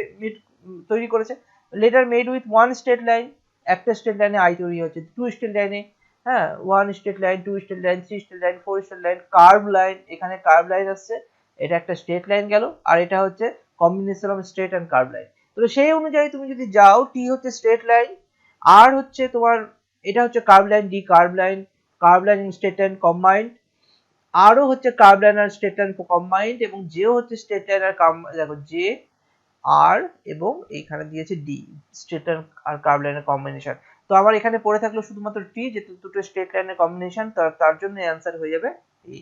Speaker 1: তৈরি করেছে। Letter made with one straight line, একটা স্ট্রেট লাইনে আই তৈরি হচ্ছে, টু স্ট্রেট লাইনে, হ্যাঁ, one straight line, two straight line, three straight line, four straight line, curve line, এখানে কার্ভ লাইন আসছে, এটা একটা স্ট্রেট লাইন গেল, আর এটা হচ্ছে combination of straight and curve line. তো সেই অনুযায়ী তুমি যদি যাও, টি হচ্ছে স্ট্রেট লাইন, আর হচ্ছে তোমার এটা হচ্ছে curve line, D curve line, curve line in straight line combined, আরও হচ্ছে কার্ভ লাইন আর স্ট্রেট লাইন কম্বাইন্ড, এবং জেও হচ্ছে স্ট্রেট লাইন আর দেখো জে আর, এবং এইখানে দিয়েছে ডি, স্ট্রেট লাইন আর কার্ভ লাইনের কম্বিনেশন। তো আমার এখানে পড়ে থাকলো শুধুমাত্র টি, যেহেতু দুটো স্ট্রেট লাইনের কম্বিনেশন, তার জন্য অ্যান্সার হয়ে যাবে এই।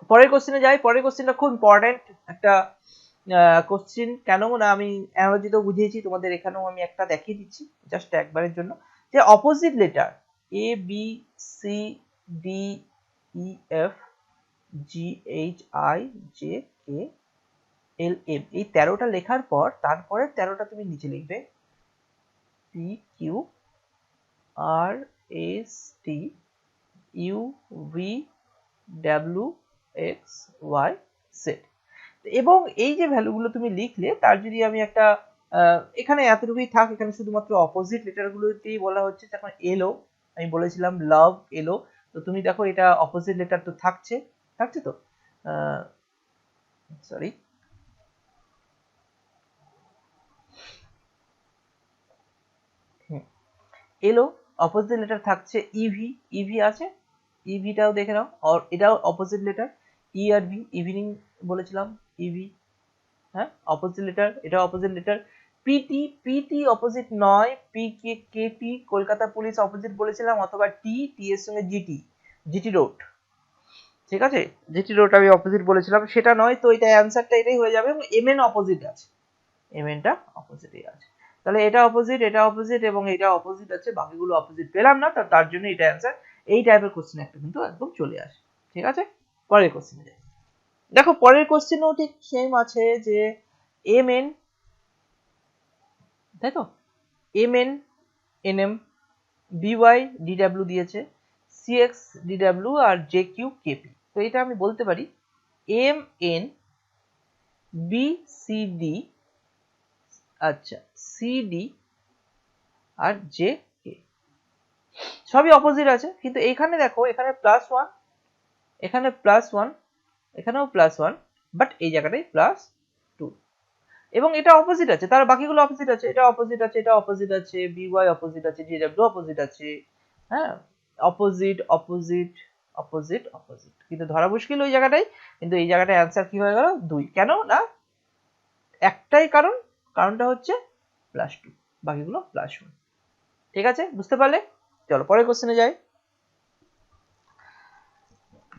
Speaker 1: পরের কোশ্চেনে যাই। পরের কোশ্চেনটা খুব ইম্পর্টেন্ট একটা কোশ্চেন, কেন না আমি অ্যানালজিতেও বুঝিয়েছি তোমাদের, এখানেও আমি একটা দেখিয়ে দিচ্ছি জাস্ট একবারের জন্য, যে opposite letter A B C D E F G H I J K L M, এই 13টা লেখার পর তারপরে 13টা তুমি নিচে লিখবে P Q R S T U V W X Y Z. এবং এই যে ভ্যালুগুলো তুমি লিখলে, তার যদি আমি একটা এখানে এতটুকুই থাক, এখানে শুধুমাত্র অপোজিট লেটারগুলোতেই বলা হচ্ছে। যখন এলো, আমি বলেছিলাম লাভ এলো, তো তুমি দেখো এটা অপোজিট লেটার তো থাকছে, থাকছে তো, সরি, এলো অপোজিট লেটার থাকছে, ইভি, ইভি আছে, ইভিটাও দেখে নাও, আর এটাও অপোজিট লেটার, ই আর ভি, ইভিনিং বলেছিলাম, ইভি, হ্যাঁ অপোজিট লেটার, এটা opposite letter. PT, PT opposite নয়, P K KT Kolkata police opposite বলেছিলাম, অথবা টি, টি এর সঙ্গে জিটি, জিটি রোড, ঠিক আছে, জিটি রোড আমি অপোজিট বলেছিলাম, সেটা নয়। তো এটা অ্যান্সারটা এটাই হয়ে যাবে, এবং এমএন অপোজিট আছে, এমএনটা অপোজিটই আছে। তাহলে এটা অপোজিট, এটা অপোজিট, এবং এটা অপোজিট আছে, বাকিগুলো অপোজিট পেলাম না, তার জন্য এটা অ্যান্সার। এই টাইপের কোশ্চেন একটা কিন্তু একদম চলে আসে, ঠিক আছে? পরের কোশ্চেনে যাই। দেখো পরের কোশ্চেনও ঠিক সেম আছে, যে এম এন, তাই তো, M N N M, BY DW দিয়েছে, সিএক্স ডিডাব্লিউ, আর জে কিউ কেপি। তো এটা আমি বলতে পারি M N B C D, আচ্ছা সি ডি আর জে কে, সবই অপোজিট আছে, কিন্তু এখানে দেখো, এখানে প্লাস ওয়ান, এখানে প্লাস ওয়ান, এখানেও প্লাস ওয়ান, বাট এই জায়গাটায় প্লাস টু, এবং এটা অপোজিট আছে, তার বাকিগুলো অপোজিট আছে, এটা অপোজিট আছে, এটা অপোজিট আছে, বিওয়াই অপোজিট আছে, ডিডব্লিউ অপোজিট আছে, হ্যাঁ, অপোজিট অপোজিট অপোজিট অপোজিট, কিন্তু ধরা মুশকিল ওই জায়গাটাই। কিন্তু এই জায়গাটায় অ্যান্সার কি হয়ে গেল? 2। কেন না, একটাই কারণ, কারণটা হচ্ছে প্লাস টু, বাকিগুলো প্লাস ওয়ান। ঠিক আছে, বুঝতে পারলে? চলো পরের কোশ্চেনে যাই।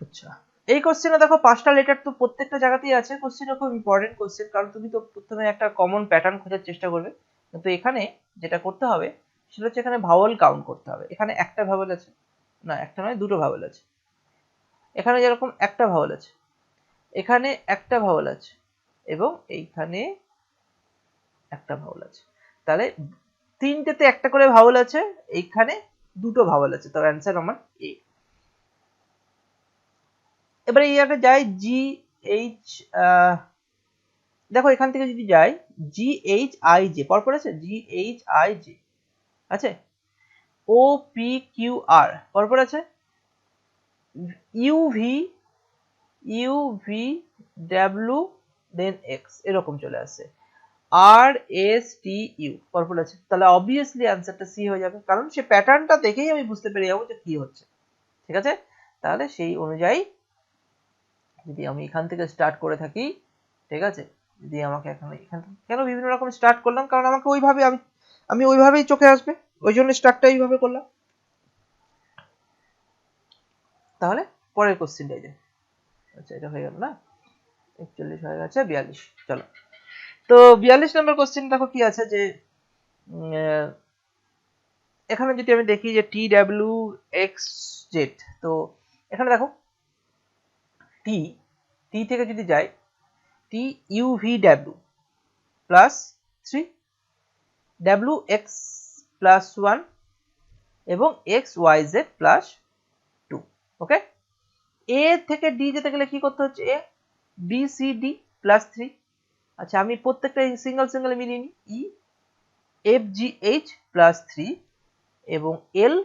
Speaker 1: আচ্ছা, এই কোশ্চেনে দেখো 5টা লেটার তো প্রত্যেকটা জায়গাতেই আছে। কোশ্চেনটা খুব ইম্পর্টেন্ট কোশ্চেন, কারণ তুমি তো প্রথমে একটা কমন প্যাটার্ন খোঁজার চেষ্টা করবে। কিন্তু এখানে যেটা করতে হবে সেটা হচ্ছে এখানে ভাওয়েল কাউন্ট করতে হবে। এখানে একটা ভাওয়েল আছে, না একটা নয়, দুটো ভাওয়েল আছে। এখানে যেরকম একটা ভাওয়েল আছে, এখানে একটা ভাওয়েল আছে, এবং এইখানে একটা ভাওয়েল আছে। তাহলে তিনটেতে একটা করে ভাওয়েল আছে, এইখানে দুটো ভাওয়েল আছে, তার অ্যান্সার আমার এ। এবারে এই একটা যাই, জি এইচ, দেখো এখান থেকে যদি যাই, জি এইচ আই জে, পরপর আছে, জি এইচ আই জে আছে, ও পি কিউ আর পরপর আছে, ইউভি, ইউভি ডাব্লিউ দেন এক্স, এরকম চলে আসছে, আর এস টি ইউ পরপর আছে। তাহলে অবভিয়াসলি অ্যান্সারটা সি হয়ে যাবে, কারণ সে প্যাটার্নটা দেখেই আমি বুঝতে পেরে যাবো যে কি হচ্ছে, ঠিক আছে? তাহলে সেই অনুযায়ী যদি আমি এখান থেকে স্টার্ট করে থাকি, ঠিক আছে, যদি আমাকে এখান কেন বিভিন্ন রকম স্টার্ট করলাম, কারণ আমাকে ওইভাবে আমি ওইভাবেই চোখে আসবে, ওই জন্য স্টার্টটা এইভাবে করলাম। তাহলে পরের কোশ্চেনটাই যায়। আচ্ছা, এটা হয়ে গেল না, 41 হয়ে গেছে, 42। চলো, তো 42 নম্বর কোশ্চেন দেখো কি আছে, যে এখানে যদি আমি দেখি যে টি ডাব্লিউ এক্স জেড, তো এখানে দেখো টি থেকে যদি যাই, টি U V W plus 3, W x plus 1 এবং এক্স ওয়াই জেড প্লাস 2। ওকে, এ থেকে ডি যেতে গেলে কি করতে হচ্ছে, এ বি সি ডি প্লাস 3। আচ্ছা, আমি প্রত্যেকটা সিঙ্গেল মিলিয়ে নিই, ই এফ জি এইচ প্লাস 3 এবং এল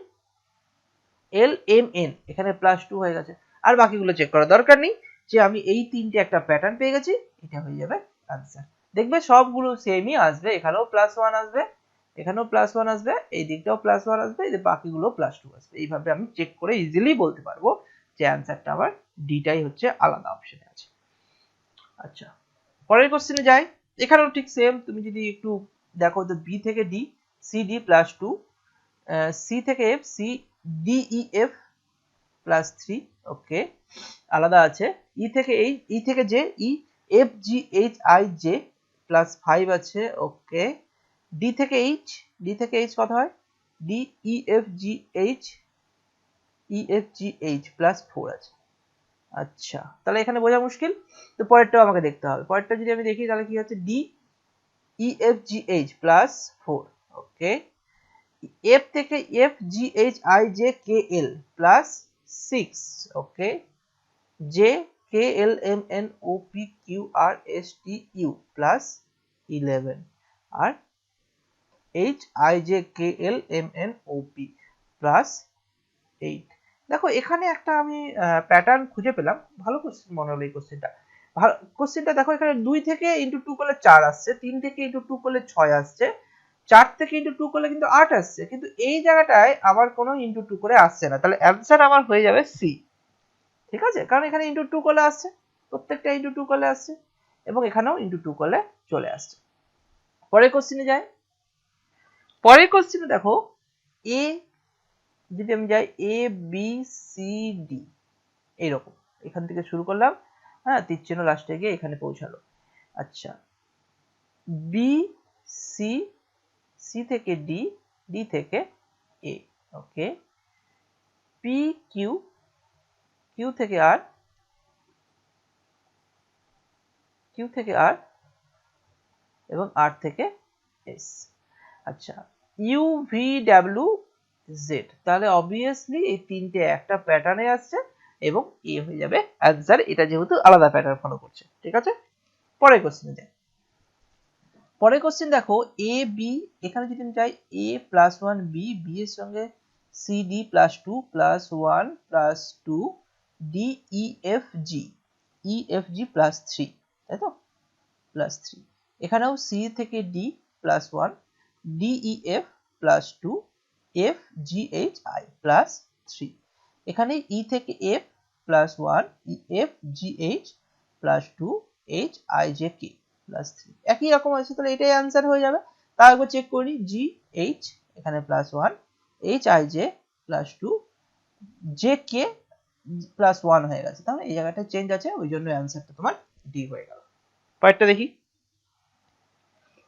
Speaker 1: এম এন এখানে প্লাস 2 হয়ে গেছে। আর বাকিগুলো চেক করার দরকার নেই, যে আমি এই তিনটে একটা প্যাটার্ন পেয়ে গেছি, এটা হয়ে যাবে আনসার। দেখবে সবগুলো সেমই আসবে, এখানেও প্লাস 1 আসবে, এখানেও প্লাস 1 আসবে, এই দিকটাও প্লাস 1 আসবে, এই বাকিগুলো প্লাস 2 আসবে। এইভাবে আমি চেক করে ইজিলি বলতে পারবো যে অ্যান্সারটা আমার ডিটাই হচ্ছে আলাদা অপশনে আছে। আচ্ছা, পরের কোশ্চেনে যাই। এখানেও ঠিক সেম, তুমি যদি একটু দেখো, তো বি থেকে D C D plus 2, C থেকে F C D E F plus 3। Okay, আলাদা আছে। ই থেকে এই, ই থেকে J, E F G H I J plus 5 আছে। ওকে, ডি থেকে এইচ কত হয়, D E F G H plus 4 আছে। আচ্ছা, তাহলে এখানে বোঝা মুশকিল, তো পরেরটাও আমাকে দেখতে হবে। পরেরটা যদি আমি দেখি, তাহলে কি হচ্ছে, D E F G H plus 4। Okay, F থেকে F G H I J K L plus 6। Okay, J K L M N O P Q R S T U plus 11 আর H I J K L M N O P plus 8। দেখো এখানে একটা আমি প্যাটার্ন খুঁজে পেলাম, ভালো কোশ্চেন মনে হলো এই কোশ্চেনটা। ভালো কোশ্চেনটা দেখো, এখানে 2 থেকে ইনটু 2 করলে 4 আসছে, 3 থেকে ইনটু 2 করলে 6 আসছে, 4 থেকে ইনটু 2 করলে কিন্তু 8 আসছে, কিন্তু এই জায়গাটায় আবার কোনো ইনটু 2 করে আসছে না, তাহলে অ্যান্সার আমার হয়ে যাবে সি। ঠিক আছে, কারণ এখানে ইনটু 2 করলে আসছে, প্রত্যেকটা ইনটু 2 করলে আসছে, এবং এখানেও ইনটু 2 করলে চলে আসছে। পরের কোশ্চেনে যাই। পরের কোশ্চেনে দেখো, এ যদি আমি যাই, এ বি সি ডি এইরকম, এখান থেকে শুরু করলাম, হ্যাঁ, তীর চিহ্ন লাস্টে গিয়ে এখানে পৌঁছালো। আচ্ছা, বি সি, সি থেকে ডি, ডি থেকে এ। ওকে, পি কিউ, কিউ থেকে আর, কিউ থেকে আর এবং আর থেকে এস। আচ্ছা, ইউ ভি ডাব্লিউ জেড, তাহলে অবভিয়াসলি এই তিনটে একটা প্যাটার্নে আসছে এবং এ হয়ে যাবে অ্যান্সার, এটা যেহেতু আলাদা প্যাটার্ন ফলো করছে। ঠিক আছে, পরের কোশ্চেনে যাই। পরের কোশ্চেন দেখো, এ বি, এখানে যদি আমি চাই এ প্লাস 1 বি, বি এর সঙ্গে C D plus 2 plus 1 plus 2 D E F G plus 3, তাই তো, প্লাস 3। এখানেও সি থেকে D plus 1 D E F plus 2 F G H I plus 3। এখানে ই থেকে F plus 1 F G H plus 2 H I J K plus 3, একই রকম আছে, তাহলে এটাই অ্যান্সার হয়ে যাবে। তার একবার চেক করি, জি এইচ এখানে plus 1, H I J plus 2, J K plus 1 হয়ে গেছে, তাহলে এই জায়গাটা চেঞ্জ আছে, ওই জন্য অ্যান্সারটা তোমার ডি হয়ে গেল। পরেরটা দেখি।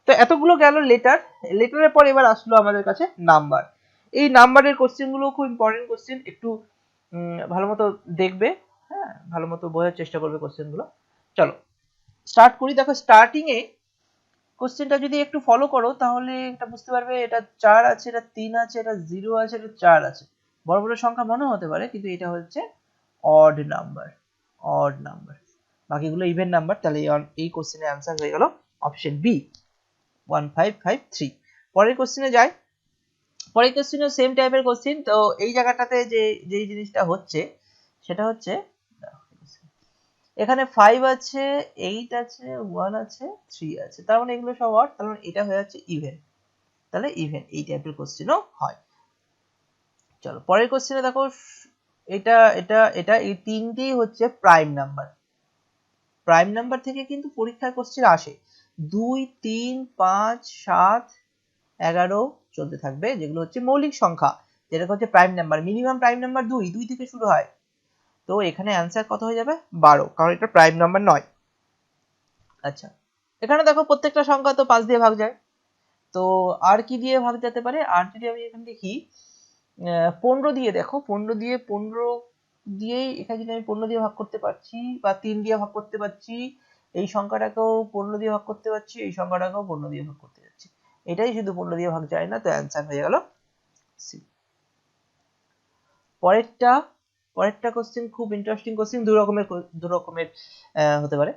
Speaker 1: তো এতগুলো গেল লেটার, লেটারের পর এবার আসলো আমাদের কাছে নাম্বার। এই নাম্বারের কোশ্চেন গুলো খুব ইম্পর্টেন্ট কোশ্চেন, একটু ভালো মতো দেখবে, হ্যাঁ, ভালো মতো বোঝার চেষ্টা করবে কোশ্চেন গুলো। চলো স্টার্ট করি। দেখো স্টার্টিং এ কোশ্চেনটা যদি একটু ফলো করো, তাহলে এটা বুঝতে পারবে, এটা 4 আছে, এটা 3 আছে, এটা 0 আছে, এটা 4 আছে। বড় বড় সংখ্যা মনে হতে পারে, কিন্তু এটা হচ্ছে অড নাম্বার, অড নাম্বার, বাকিগুলো ইভেন নাম্বার। তাহলে এই কোশ্চেনের অ্যান্সার হয়ে গেল অপশন বি, 1553। পরের কোশ্চেনে যাই। পরের কোশ্চেনও সেম টাইপের কোশ্চেন। তো এই জায়গাটাতে যে জিনিসটা হচ্ছে, সেটা হচ্ছে এখানে 5 আছে, 8 আছে, 1 আছে, 3 আছে, তার মানে এগুলো সব অড, তার মানে এটা হয়ে যাচ্ছে ইভেন। তাহলে ইভেন এই টাইপের কোশ্চেনও হয়। চলো পরের কোশ্চেনে দেখো, এটা এটা এটা এই তিনটেই হচ্ছে প্রাইম নাম্বার। প্রাইম নাম্বার থেকে কিন্তু পরীক্ষায় কোশ্চেন আসে 2 3 5 7 11 চলতে থাকবে, যেগুলো হচ্ছে মৌলিক সংখ্যা, যেটা হচ্ছে prime number. Minimum prime number 2 থেকে শুরু হয়। তো এখানে অ্যান্সার কত হয়ে যাবে? 12, কারণ এটা প্রাইম নাম্বার নয়। আচ্ছা, এখানে দেখো প্রত্যেকটা সংখ্যা তো 5 দিয়ে ভাগ যায়। তো আর কি দিয়ে ভাগ যেতে পারে? আর যদি আমি এখানে দেখি 15 দিয়ে, দেখো 15 দিয়েই এখানে যদি আমি 15 দিয়ে ভাগ করতে পারছি, বা 3 দিয়ে ভাগ করতে পারছি, এই সংখ্যাটাকেও 15 দিয়ে ভাগ করতে পারছি, এই সংখ্যাটাকেও 15 দিয়ে ভাগ করতে যাচ্ছি। এটাই শুধু 15 দিয়ে ভাগ যায় না, তো অ্যান্সার হয়ে গেল সি। পরেরটা কোশ্চেন খুব ইন্টারেস্টিং কোশ্চেন, দু রকমের হতে পারে।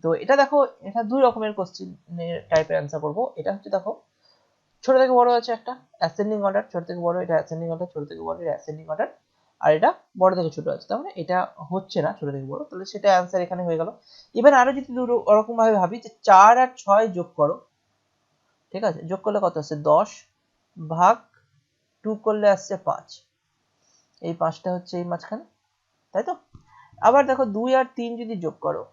Speaker 1: তো এটা দেখো, এটা দুই রকমের কোশ্চেনের টাইপের অ্যান্সার করবো। এটা হচ্ছে দেখো, ছোট থেকে বড় আছে একটা অ্যাসেন্ডিং অর্ডার, ছোট থেকে বড় এটা অ্যাসেন্ডিং অর্ডার, ছোট থেকে বড় এটা অ্যাসেন্ডিং অর্ডার, আর এটা বড় থেকে ছোট আছে, তার মানে এটা হচ্ছে না ছোট থেকে বড়, তাহলে সেটা অ্যান্সার এখানে হয়ে গেল। এবার আরো যদি ওরকম ভাবে ভাবি যে 4 আর 6 যোগ করো, ঠিক আছে, যোগ করলে কত আসছে? 10 ভাগ 2 করলে আসছে 5, এই 5টা হচ্ছে এই মাঝখানে, তাই তো? আবার দেখো 2 আর 3 যদি যোগ করো,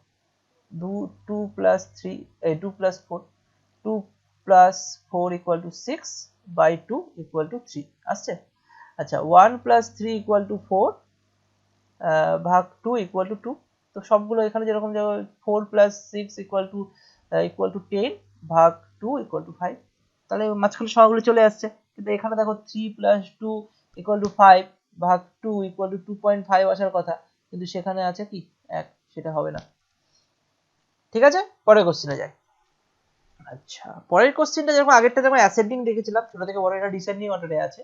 Speaker 1: 2 plus 3 2 plus 4, 2 plus 4 equal to 6 by 2 equal to 3 আসছে। আচ্ছা, 1 প্লাস 3 ইকুয়াল টু 4 ভাগ 2 ইকুয়াল টু 2। তো সবগুলো এখানে যেরকম যাবে, 4 প্লাস 6 ইকুয়াল টু 10 ভাগ 2 ইকুয়াল টু 5, তাহলে মাঝখানে সবগুলো চলে আসছে। কিন্তু এখানে দেখো 3 প্লাস 2 ইকুয়াল টু 5 ভাগ 2 ইকুয়াল টু 2.5 আসার কথা, কিন্তু সেখানে আছে কি 1, সেটা হবে না। ঠিক আছে, পরের কোশ্চেনে যাই। আচ্ছা, পরের কোশ্চেনটা যেরকম আগেরটা যেমন অ্যাসেন্ডিং দেখেছিলাম ছোট থেকে বড়, এটা ডিসেন্ডিং অর্ডারে আছে।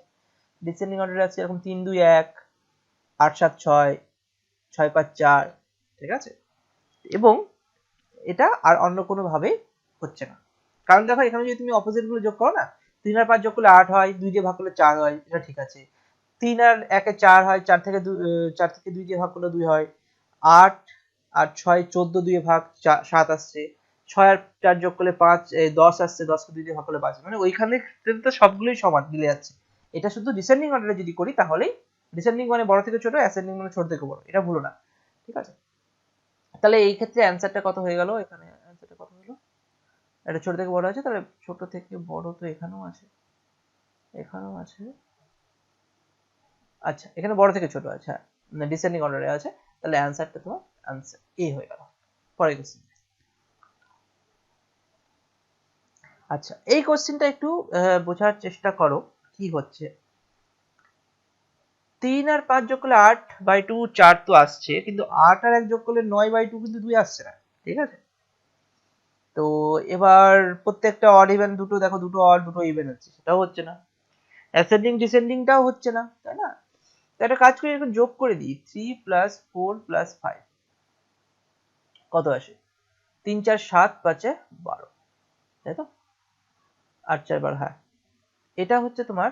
Speaker 1: ডিসেন্ডিং অর্ডারে আছে এরকম 3 2 1 8 7 6 6 5 4, ঠিক আছে। এবং এটা আর অন্য কোনো ভাবে হচ্ছে না, কারণ দেখো এখানে যদি তুমি অপোজিট গুলো যোগ করো না, 3 আর 5 যোগ করলে 8 হয়, 2 দিয়ে ভাগ করলে 4 হয়, এটা ঠিক আছে। 3 আর 1 এ 4 হয়, 4 থেকে 2 দিয়ে ভাগ করলে 2 হয়। 8 আর 6 14, 2 এ ভাগ 7 আসছে। 6 আর 4 যোগ করলে 5 10 আসছে, 10 কে 2 দিয়ে ভাগ করলে 5, মানে ওইখানে তো সবগুলোই সমান মিলে যাচ্ছে। এটা শুধু ডিসেন্ডিং অর্ডারে যদি করি, তাহলেই ডিসেন্ডিং মানে বড় থেকে ছোট, অ্যাসেন্ডিং মানে ছোট থেকে বড়, এটা ভুলো না, ঠিক আছে। তাহলে এই ক্ষেত্রে অ্যান্সারটা কত হয়ে গেল? এখানে অ্যান্সারটা কত হলো? এটা ছোট থেকে বড় আছে, তাহলে ছোট থেকে বড় তো এখানেও আছে, এখানেও আছে। আচ্ছা, এখানে বড় থেকে ছোট আছে, হ্যাঁ, ডিসেন্ডিং অর্ডারে আছে, তাহলে অ্যান্সারটা তোমার অ্যান্সার এ হয়ে গেল। পরের কোশ্চেন। আচ্ছা, এই কোশ্চেনটা একটু বোঝার চেষ্টা করো কি হচ্ছে। 3 আর 5 যোগ করলে 8 বাই 2 4 তো আসছে, কিন্তু 8 আর 1 যোগ করলে 9 বাই 2 কিন্তু 2 আসছে না, ঠিক আছে। তো এবার প্রত্যেকটা অড ইভেন, দুটো দেখো, দুটো অড দুটো ইভেন হচ্ছে, সেটাও হচ্ছে না। অ্যাসেন্ডিং ডিসেন্ডিংটাও হচ্ছে না, তাই না? তো একটা কাজ করি, এখন যোগ করে দিই, 3 প্লাস 4 প্লাস 5 কত আসে? 3 4 7 5 12, তাই তো? 8 4 12, হ্যাঁ, এটা হচ্ছে তোমার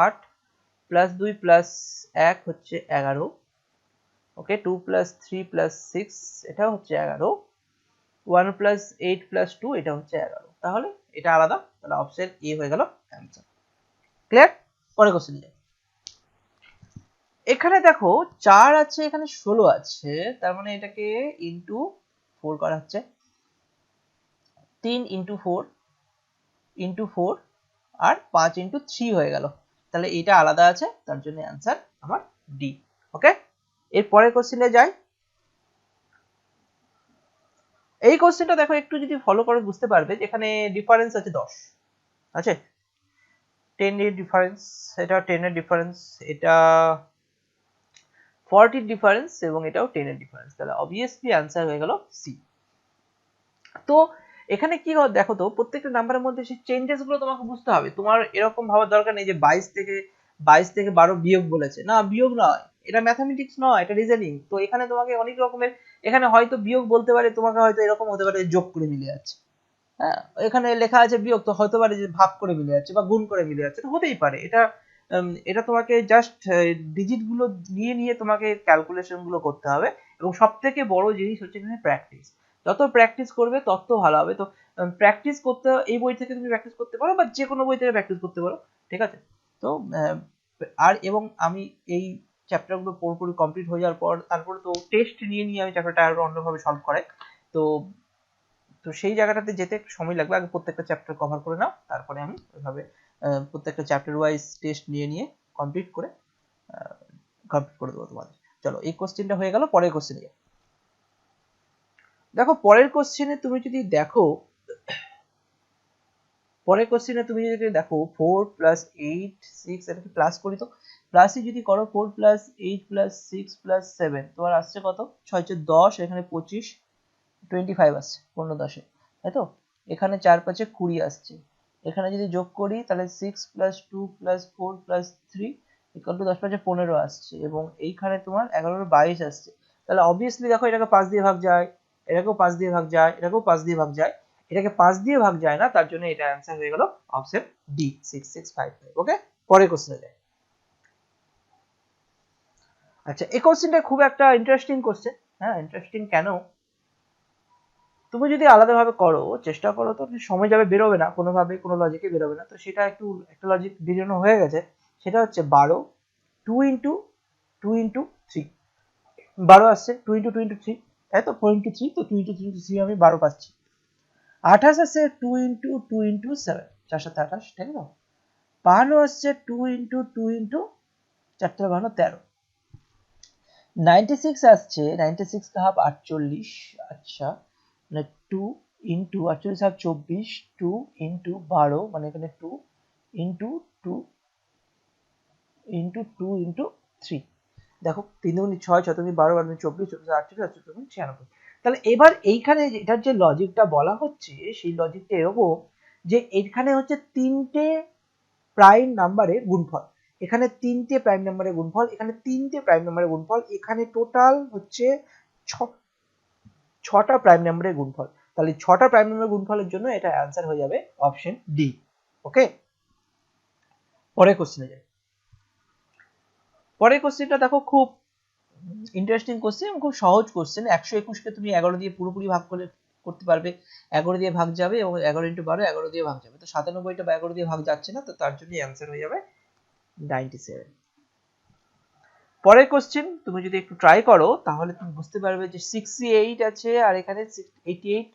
Speaker 1: 8 প্লাস 2 প্লাস 1 হচ্ছে 11, ওকে। 2 প্লাস 3 প্লাস 6 এটাও হচ্ছে 11, 1 প্লাস 8 প্লাস 2 এটা হচ্ছে 11, তাহলে এটা আলাদা, তাহলে অপশন এ হয়ে গেল অ্যান্সার। ক্লিয়ার? পরে কোশ্চেন যাই। এখানে দেখো 4 আছে, এখানে 16 আছে, তার মানে এটাকে ইনটু 4 করা হচ্ছে, 3 ইনটু 4 ইনটু 4 আর 5 ইনটু 3 হয়ে গেল, তাহলে এটা আলাদা আছে, তার জন্য অ্যান্সার আমার ডি। ওকে, এর পরের কোশ্চেনে যাই। এই কোশ্চেনটা দেখো, একটু যদি ফলো করে বুঝতে পারবে, এখানে ডিফারেন্স আছে 10 আছে, 10 এর ডিফারেন্স, এটা 10 এর ডিফারেন্স, এটা 40 এর ডিফারেন্স, এবং এটাও 10 এর ডিফারেন্স, তাহলে অবভিয়াসলি অ্যান্সার হয়ে গেল সি। তো এখানে কি হয় দেখো তো, প্রত্যেকটা নাম্বারের মধ্যে সেই চেঞ্জেস গুলো তোমাকে বুঝতে হবে। তোমার এরকম ভাবার দরকার নেই যে 22 থেকে 12 বিয়োগ বলেছে, না বিয়োগ নয়, এটা ম্যাথামেটিক্স নয়, এটা রিজনিং। তো এখানে তোমাকে অনেক রকমের, এখানে হয়তো বিয়োগ বলতে পারে, তোমাকে হয়তো এরকম হতে পারে যোগ করে মিলে যাচ্ছে, হ্যাঁ, এখানে লেখা আছে বিয়োগ, তো হতে পারে যে ভাগ করে মিলে যাচ্ছে বা গুণ করে মিলে যাচ্ছে, তো হতেই পারে। এটা তোমাকে জাস্ট ডিজিট গুলো নিয়ে নিয়ে তোমাকে ক্যালকুলেশন গুলো করতে হবে, এবং সব থেকে বড় জিনিস হচ্ছে এখানে প্র্যাকটিস। যত প্র্যাকটিস করবে তত ভালো হবে। তো প্র্যাকটিস করতে, এই বই থেকে তুমি প্র্যাকটিস করতে পারো, বা যে কোনো বই থেকে প্র্যাকটিস করতে পারো, ঠিক আছে। তো আর এবং আমি এই চ্যাপ্টার গুলো পুরোপুরি কমপ্লিট হয়ে যাওয়ার পর, তারপরে তো টেস্ট নিয়ে নিয়ে আমি চ্যাপ্টারটা আরো অন্যভাবে সলভ করাই। তো তো সেই জায়গাটাতে যেতে একটু সময় লাগবে। আগে প্রত্যেকটা চ্যাপ্টার কভার করে নাও, তারপরে আমি ওইভাবে প্রত্যেকটা চ্যাপ্টার ওয়াইজ টেস্ট নিয়ে কমপ্লিট করে দেবো তোমাদের। চলো এই কোশ্চেনটা হয়ে গেল। পরের কোশ্চেনে যাই। দেখো পরের কোশ্চেনে তুমি যদি দেখো 4 প্লাস 8 6, এটা কি প্লাস করি তো, প্লাসই যদি করো 4 প্লাস 8 প্লাস 6 প্লাস 7, তোমার আসছে কত? 6 × 10, এখানে 25, 25 আসছে 15 10-এ, তাই তো? এখানে 4 5 20 আসছে। এখানে যদি যোগ করি তাহলে 6 plus 2 plus 4 plus 3 equal to 10 5 15 আসছে, এবং এইখানে তোমার 11 22 আসছে। তাহলে অবভিয়াসলি দেখো এটাকে 5 দিয়ে ভাগ যায়, এটাকেও 5 দিয়ে ভাগ যায়, এটাকেও 5 দিয়ে ভাগ যায়, এটাকে 5 দিয়ে ভাগ যায় না, তার জন্য এটা অ্যান্সার হয়ে গেল অপশন ডি 6655। ওকে, পরের কোশ্চেনে যাই। আচ্ছা, এই কোশ্চেনটা খুব একটা ইন্টারেস্টিং কোশ্চেন। হ্যাঁ, ইন্টারেস্টিং কেন? তুমি যদি আলাদাভাবে করো, চেষ্টা করো, তো সময় যাবে, বেরোবে না কোনোভাবে, কোনো লজিকে বেরোবে না। তো সেটা একটু একটা লজিক বেরোনো হয়ে গেছে, সেটা হচ্ছে 12 2 ইন্টু 2 ইন্টু 3। 12 আসছে 2 ইন্টু 2 ইন্টু 3, তাই তো? 4 ইন্টু 3, তো 2 ইন্টু 3 ইন্টু 3 আমি 12 পাচ্ছি। 28 আসছে 2 ইন্টু 2 ইন্টু 7, 4 7 28, তাই তো? 52 আসছে 2 ইন্টু 2 ইন্টু 4 52 13। 96 আসছে, 96 का हाफ 48। আচ্ছা, মানে 2 ইন্টু 48 হাফ 24, 2 ইন্টু 12, মানে এখানে 2 ইন্টু 2 ইন্টু 2 ইন্টু 3। দেখো 3 দুগুণে 6, 6 দুগুণে 12, 12 দুগুণে 24, 24 48, 48 দুগুণে 96। তাহলে এবার এইখানে এটার যে লজিকটা বলা হচ্ছে, সেই লজিকটা এরকম যে এখানে হচ্ছে তিনটে প্রাইম নাম্বারের গুণফল, এখানে তিনটে প্রাইম নাম্বারের গুণফল, এখানে তিনটে প্রাইম নাম্বারের গুণফল, এখানে টোটাল হচ্ছে ছটা প্রাইম নাম্বারের গুণফল। তাহলে ছটা প্রাইম নাম্বারের গুণফলের জন্য এটা অ্যান্সার হয়ে যাবে অপশন ডি। ওকে, পরের কোশ্চেনে যাই। পরের কোশ্চেনটা দেখো খুব ইন্টারেস্টিং কোশ্চেন, খুব সহজ কোশ্চেন। 121কে তুমি 11 দিয়ে পুরোপুরি ভাগ করতে পারবে, 11 দিয়ে ভাগ যাবে, এবং 11 × 12 11 দিয়ে ভাগ যাবে। তো 97টা 11 দিয়ে ভাগ যাচ্ছে না, তো তার জন্য অ্যান্সার হয়ে যাবে 97। পরের কোশ্চেন তুমি যদি একটু ট্রাই করো, তাহলে তুমি বুঝতে পারবে যে 68 আছে, আর এখানে 88,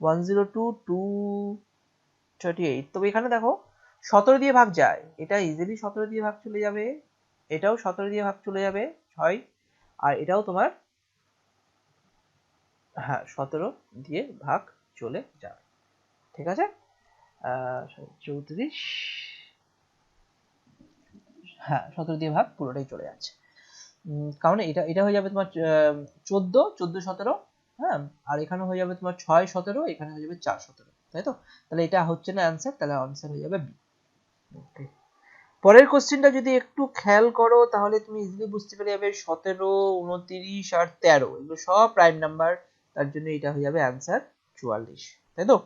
Speaker 1: 102, 238। তবে এখানে দেখো 17 দিয়ে ভাগ যায়, এটা ইজিলি 17 দিয়ে ভাগ চলে যাবে, এটাও 17 দিয়ে ভাগ চলে যাবে 6, আর এটাও তোমার, হ্যাঁ, 17 দিয়ে ভাগ চলে যাবে। ঠিক আছে, 34, হ্যাঁ 17 দিয়ে ভাগ পুরোটাই চলে যাচ্ছে। কারণ এটা এটা হয়ে যাবে তোমার 14 14 17, হ্যাঁ, আর এখানে হয়ে যাবে তোমার 6 17, এখানে হয়ে যাবে 4 17, তাই তো? তাহলে এটা হচ্ছে না অ্যান্সার, তাহলে অ্যান্সার হয়ে যাবে বি। ওকে, পরের কোশ্চেনটা যদি একটু খেয়াল করো, তাহলে তুমি ইজিলি বুঝতে পেরে যাবে 17 29 আর 13 এগুলো সব প্রাইম নাম্বার, তার জন্য এটা হয়ে যাবে অ্যান্সার 44, তাই তো?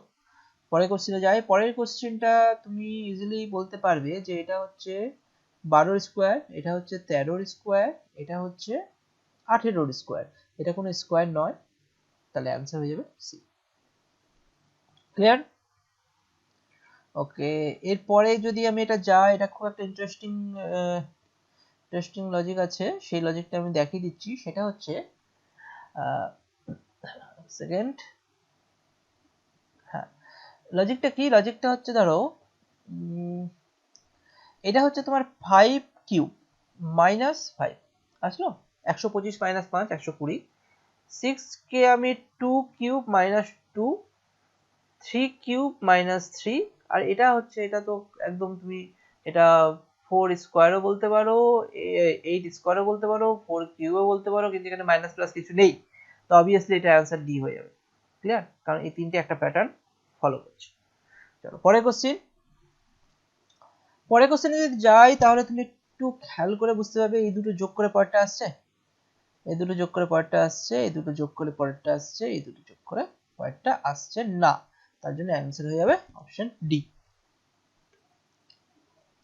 Speaker 1: পরের কোশ্চেনে যাই। পরের কোশ্চেনটা তুমি ইজিলি বলতে পারবে যে এটা হচ্ছে 12 স্কোয়ার, এটা হচ্ছে 13 স্কোয়ার, এটা হচ্ছে 18 স্কোয়ার, এটা কোনো স্কোয়ার নয়, তাহলে অ্যান্সার হয়ে যাবে সি। ক্লিয়ার? ওকে, এরপরে যদি আমি এটা যাই, এটা খুব একটা ইন্টারেস্টিং লজিক আছে, সেই লজিকটা আমি দেখিয়ে দিচ্ছি। সেটা হচ্ছে সেকেন্ড, হ্যাঁ, লজিকটা কি? লজিকটা হচ্ছে ধরো এটা হচ্ছে তোমার 5 কিউব মাইনাস 5 আসলো, 125 মাইনাস 5 120, 6 কে আমি 2 কিউব মাইনাস 2, 3 কিউব মাইনাস 3, আর এটা হচ্ছে, এটা তো একদম তুমি এটা 4 স্কোয়ারও বলতে পারো, 8 স্কোয়ারও বলতে পারো, 4 কিউবও বলতে পারো, কিন্তু এখানে মাইনাস প্লাস কিছু নেই, তো অবভিয়াসলি এটা অ্যান্সার ডি হয়ে যাবে। ক্লিয়ার? কারণ এই তিনটে একটা প্যাটার্ন ফলো করছে। চলো পরের কোশ্চেন। পরের কোশ্চেনে যদি যাই, তাহলে তুমি একটু খেয়াল করে বুঝতে পারবে, এই দুটো যোগ করে পরেরটা আসছে, এই দুটো যোগ করে পরেরটা আসছে, এই দুটো যোগ করে পরেরটা আসছে, এই দুটো যোগ করে পরেরটা আসছে না, তার জন্য অ্যান্সার হয়ে যাবে অপশন ডি।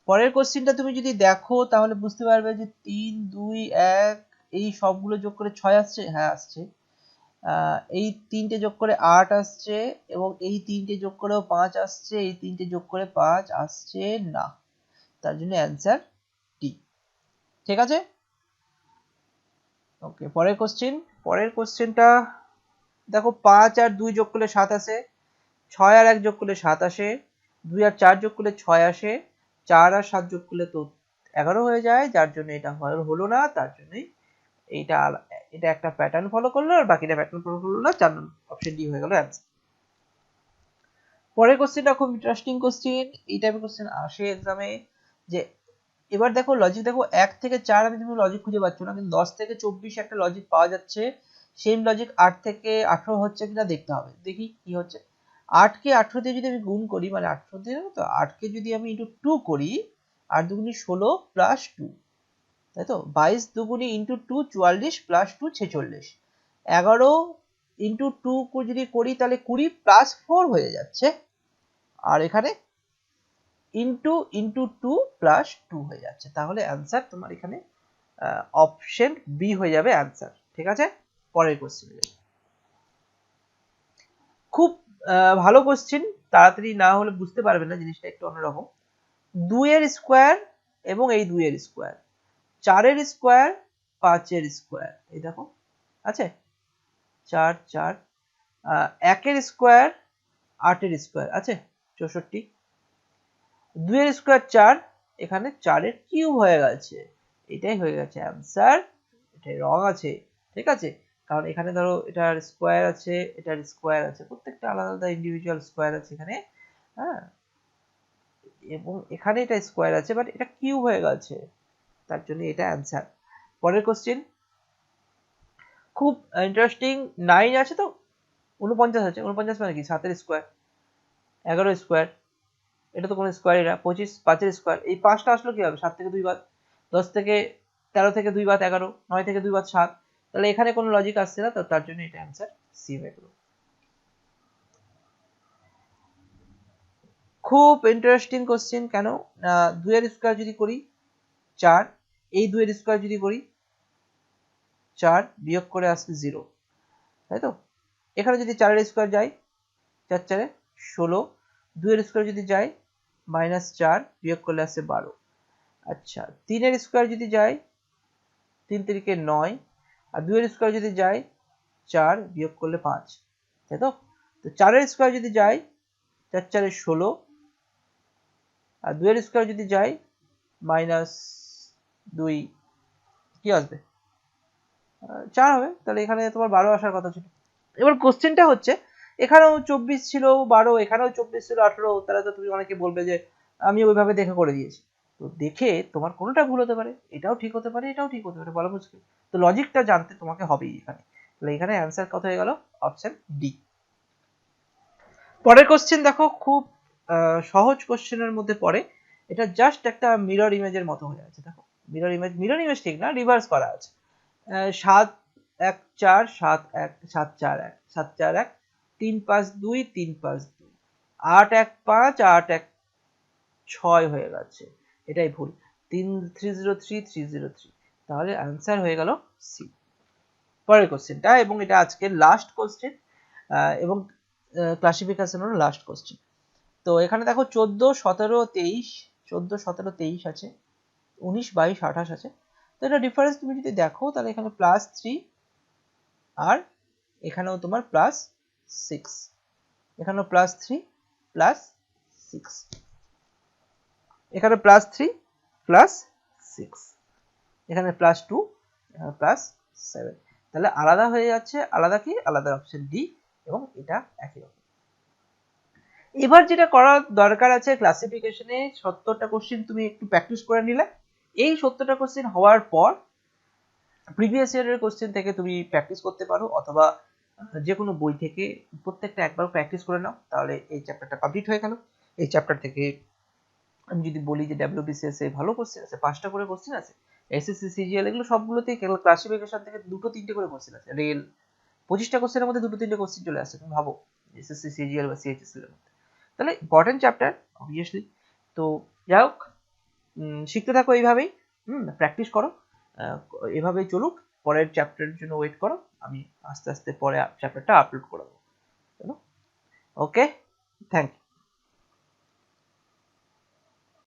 Speaker 1: পরের কোশ্চেনটা তুমি যদি দেখো, তাহলে বুঝতে পারবে যে 3 2 1 এই সবগুলো যোগ করে 6 আসছে, হ্যাঁ আসছে। এই তিনটে যোগ করে 8 আসছে, এবং এই তিনটে যোগ করেও 5 আসছে, এই তিনটে যোগ করে 5 আসছে না, তার জন্য অ্যান্সার ডি। ঠিক আছে? ওকে, পরের কোশ্চেন। পরের কোশ্চেনটা দেখো 5 আর 2 যোগ করলে 7 আসে, 6 আর 1 যোগ করলে 7 আসে, 2 আর 4 যোগ করলে 6 আসে, 4 আর 7 যোগ করলে তো 11 হয়ে যায়, যার জন্য এটা হলো না, তার জন্যই এইটা এটা একটা প্যাটার্ন ফলো করলো আর বাকিটা প্যাটার্ন ফলো করলো না, 4 অপশন ডি হয়ে গেল অ্যান্সার। পরের কোশ্চেনটা খুব ইন্টারেস্টিং কোশ্চেন, এই টাইপের কোশ্চেন আসে এক্সামে। যে এবার দেখো লজিক দেখো 1 থেকে 4 আমি তুমি লজিক খুঁজে পাচ্ছ না, কিন্তু 10 থেকে 24 একটা লজিক পাওয়া যাচ্ছে। সেম লজিক 8 থেকে 18 হচ্ছে কিনা দেখতে হবে, দেখি কি হচ্ছে। 8 কে 18 দিয়ে যদি আমি গুণ করি, মানে 18 দিয়ে তো 8 কে যদি আমি ইন্টু 2 করি, 8 দুগুণি 16 প্লাস 2, তাই তো 22 দুগুণি ইন্টু 2 44 প্লাস 2 46, 11 ইন্টু 2 যদি করি তাহলে 20 প্লাস 4 হয়ে যাচ্ছে, আর এখানে ইন্টু ইন্টু 2 প্লাস 2 হয়ে যাচ্ছে। তাহলে অ্যান্সার তোমার এখানে অপশন বি হয়ে যাবে অ্যান্সার। ঠিক আছে, পরের কোশ্চেন। খুব ভালো কোশ্চেন, তাড়াতাড়ি না হলে বুঝতে পারবে না, জিনিসটা একটু অন্যরকম। 2 এর স্কোয়ার এবং এই 2 এর স্কোয়ার, 4 এর স্কোয়ার, 5 এর স্কোয়ার, এই দেখো আছে 4 4, 1 এর স্কোয়ার, 8 এর স্কোয়ার আছে 64, 2 এর স্কোয়ার 4, এখানে 4 এর কিউব হয়ে গেছে, এটাই হয়ে গেছে অ্যান্সার। এটাই রং আছে, ঠিক আছে, কারণ এখানে ধরো এটার স্কোয়ার আছে, এটার স্কোয়ার আছে, প্রত্যেকটা আলাদা আলাদা ইন্ডিভিজুয়াল স্কোয়ার আছে এখানে, হ্যাঁ, এবং এখানে এটা স্কোয়ার আছে বাট এটা কিউব হয়ে গেছে, তার জন্য এটা অ্যান্সার। পরের কোশ্চেন খুব ইন্টারেস্টিং, 9 আছে তো 49 আছে, 49 মানে কি 7 এর স্কোয়ার, 11 স্কোয়ার, এটা তো কোনো স্কোয়ারই না, 25, 5 এর স্কোয়ার, এই 5টা আসলো কি হবে, 7 থেকে 2 বাদ, 10 থেকে 13 থেকে 2 বাদ 11, 9 থেকে 2 বাদ 7, তাহলে এখানে কোনো লজিক আসছে না, তো তার জন্য এটা অ্যান্সার সি হয়ে গেল। খুব ইন্টারেস্টিং কোশ্চেন, কেন 2 এর স্কোয়ার যদি করি 4, এই 2 এর স্কোয়ার যদি করি 4 বিয়োগ করে আসবে 0, তাই তো, এখানে যদি 4 এর স্কোয়ার যায় 4 4 16, 2 এর স্কোয়ার যদি যায় -4 বিয়োগ করলে আসছে 12, আচ্ছা 3 এর স্কোয়ার যদি যায় 3 3 9, আর 2 এর স্কোয়ার যদি যায় 4 বিয়োগ করলে 5, তাই তো, তো 4 এর স্কোয়ার যদি যায় 4 4 16, আর 2 এর স্কোয়ার যদি যায় -2, কি আসবে 4 হবে, তাহলে এখানে তোমার 12 আসার কথা ছিল। এবার কোশ্চেনটা হচ্ছে এখানেও 24 ছিল 12, এখানেও 24 ছিল 18, তাহলে তো তুমি অনেকে বলবে যে আমি ওইভাবে দেখে করে দিয়েছি, তো দেখে তোমার কোনোটা ভুল হতে পারে, এটাও ঠিক হতে পারে, এটাও ঠিক হতে পারে, বলা মুশকিল, তো লজিকটা জানতে তোমাকে হবেই এখানে, তাহলে এখানে অ্যান্সার কত হয়ে গেল, অপশন ডি। পরের কোশ্চেন দেখো, খুব সহজ কোশ্চেনের মধ্যে পড়ে, এটা জাস্ট একটা মিরর ইমেজের মতো হয়ে আছে, দেখো মিরর ইমেজ ঠিক না, রিভার্স করা আছে। 7 1 4 7 1 7 4 1 7 4 1 3 5 2 3 5 2 8 1 5 8 1 6 হয়ে গেছে, এটাই ভুল, 303 303, তাহলে অ্যান্সার হয়ে গেল সি। পরের কোশ্চেনটা, এবং এটা আজকের লাস্ট কোশ্চেন এবং ক্লাসিফিকেশনের লাস্ট কোশ্চেন। তো এখানে দেখো 14 17 23, 14 17 23 আছে, 19 22 28 আছে, তো এটা ডিফারেন্স তুমি যদি দেখো তাহলে এখানে +3 আর এখানেও তোমার +6, এখানেও +3 +6, এখানে +3 +6, এখানে +2 +7, তাহলে আলাদা হয়ে যাচ্ছে, আলাদা কি আলাদা, অপশন ডি, এবং এটা একই রকম। এবার যেটা করার দরকার আছে ক্লাসিফিকেশনে, 70টা কোশ্চেন তুমি একটু প্র্যাকটিস করে নিলে, এই 70টা কোশ্চেন হওয়ার পর প্রিভিয়াস ইয়ারের কোশ্চেন থেকে তুমি প্র্যাকটিস করতে পারো, অথবা যে কোনো বই থেকে প্রত্যেকটা একবার প্র্যাকটিস করে নাও, তাহলে এই চ্যাপ্টারটা কমপ্লিট হয়ে গেল। এই চ্যাপ্টার থেকে আমি যদি বলি যে WBCS এ ভালো কোশ্চেন আছে, 5টা করে কোশ্চেন আছে, SSC CGL এগুলো সবগুলোতেই ক্লাসিফিকেশন থেকে 2টো 3টে করে কোশ্চেন আছে, রেল 25টা কোশ্চেনের মধ্যে 2টো 3টে কোশ্চেন চলে আসছে, তুমি ভাবো SSC CGL বা CHSL এর মধ্যে, তাহলে ইম্পর্টেন্ট চ্যাপ্টার অবভিয়াসলি। তো যাই হোক, শিখতে থাকো এইভাবেই, প্র্যাকটিস করো, এভাবেই চলুক, পরের চ্যাপ্টারের জন্য ওয়েট করো, আমি আস্তে আস্তে পরে চ্যাপ্টারটা আপলোড করে দেবো। ওকে, থ্যাংক ইউ।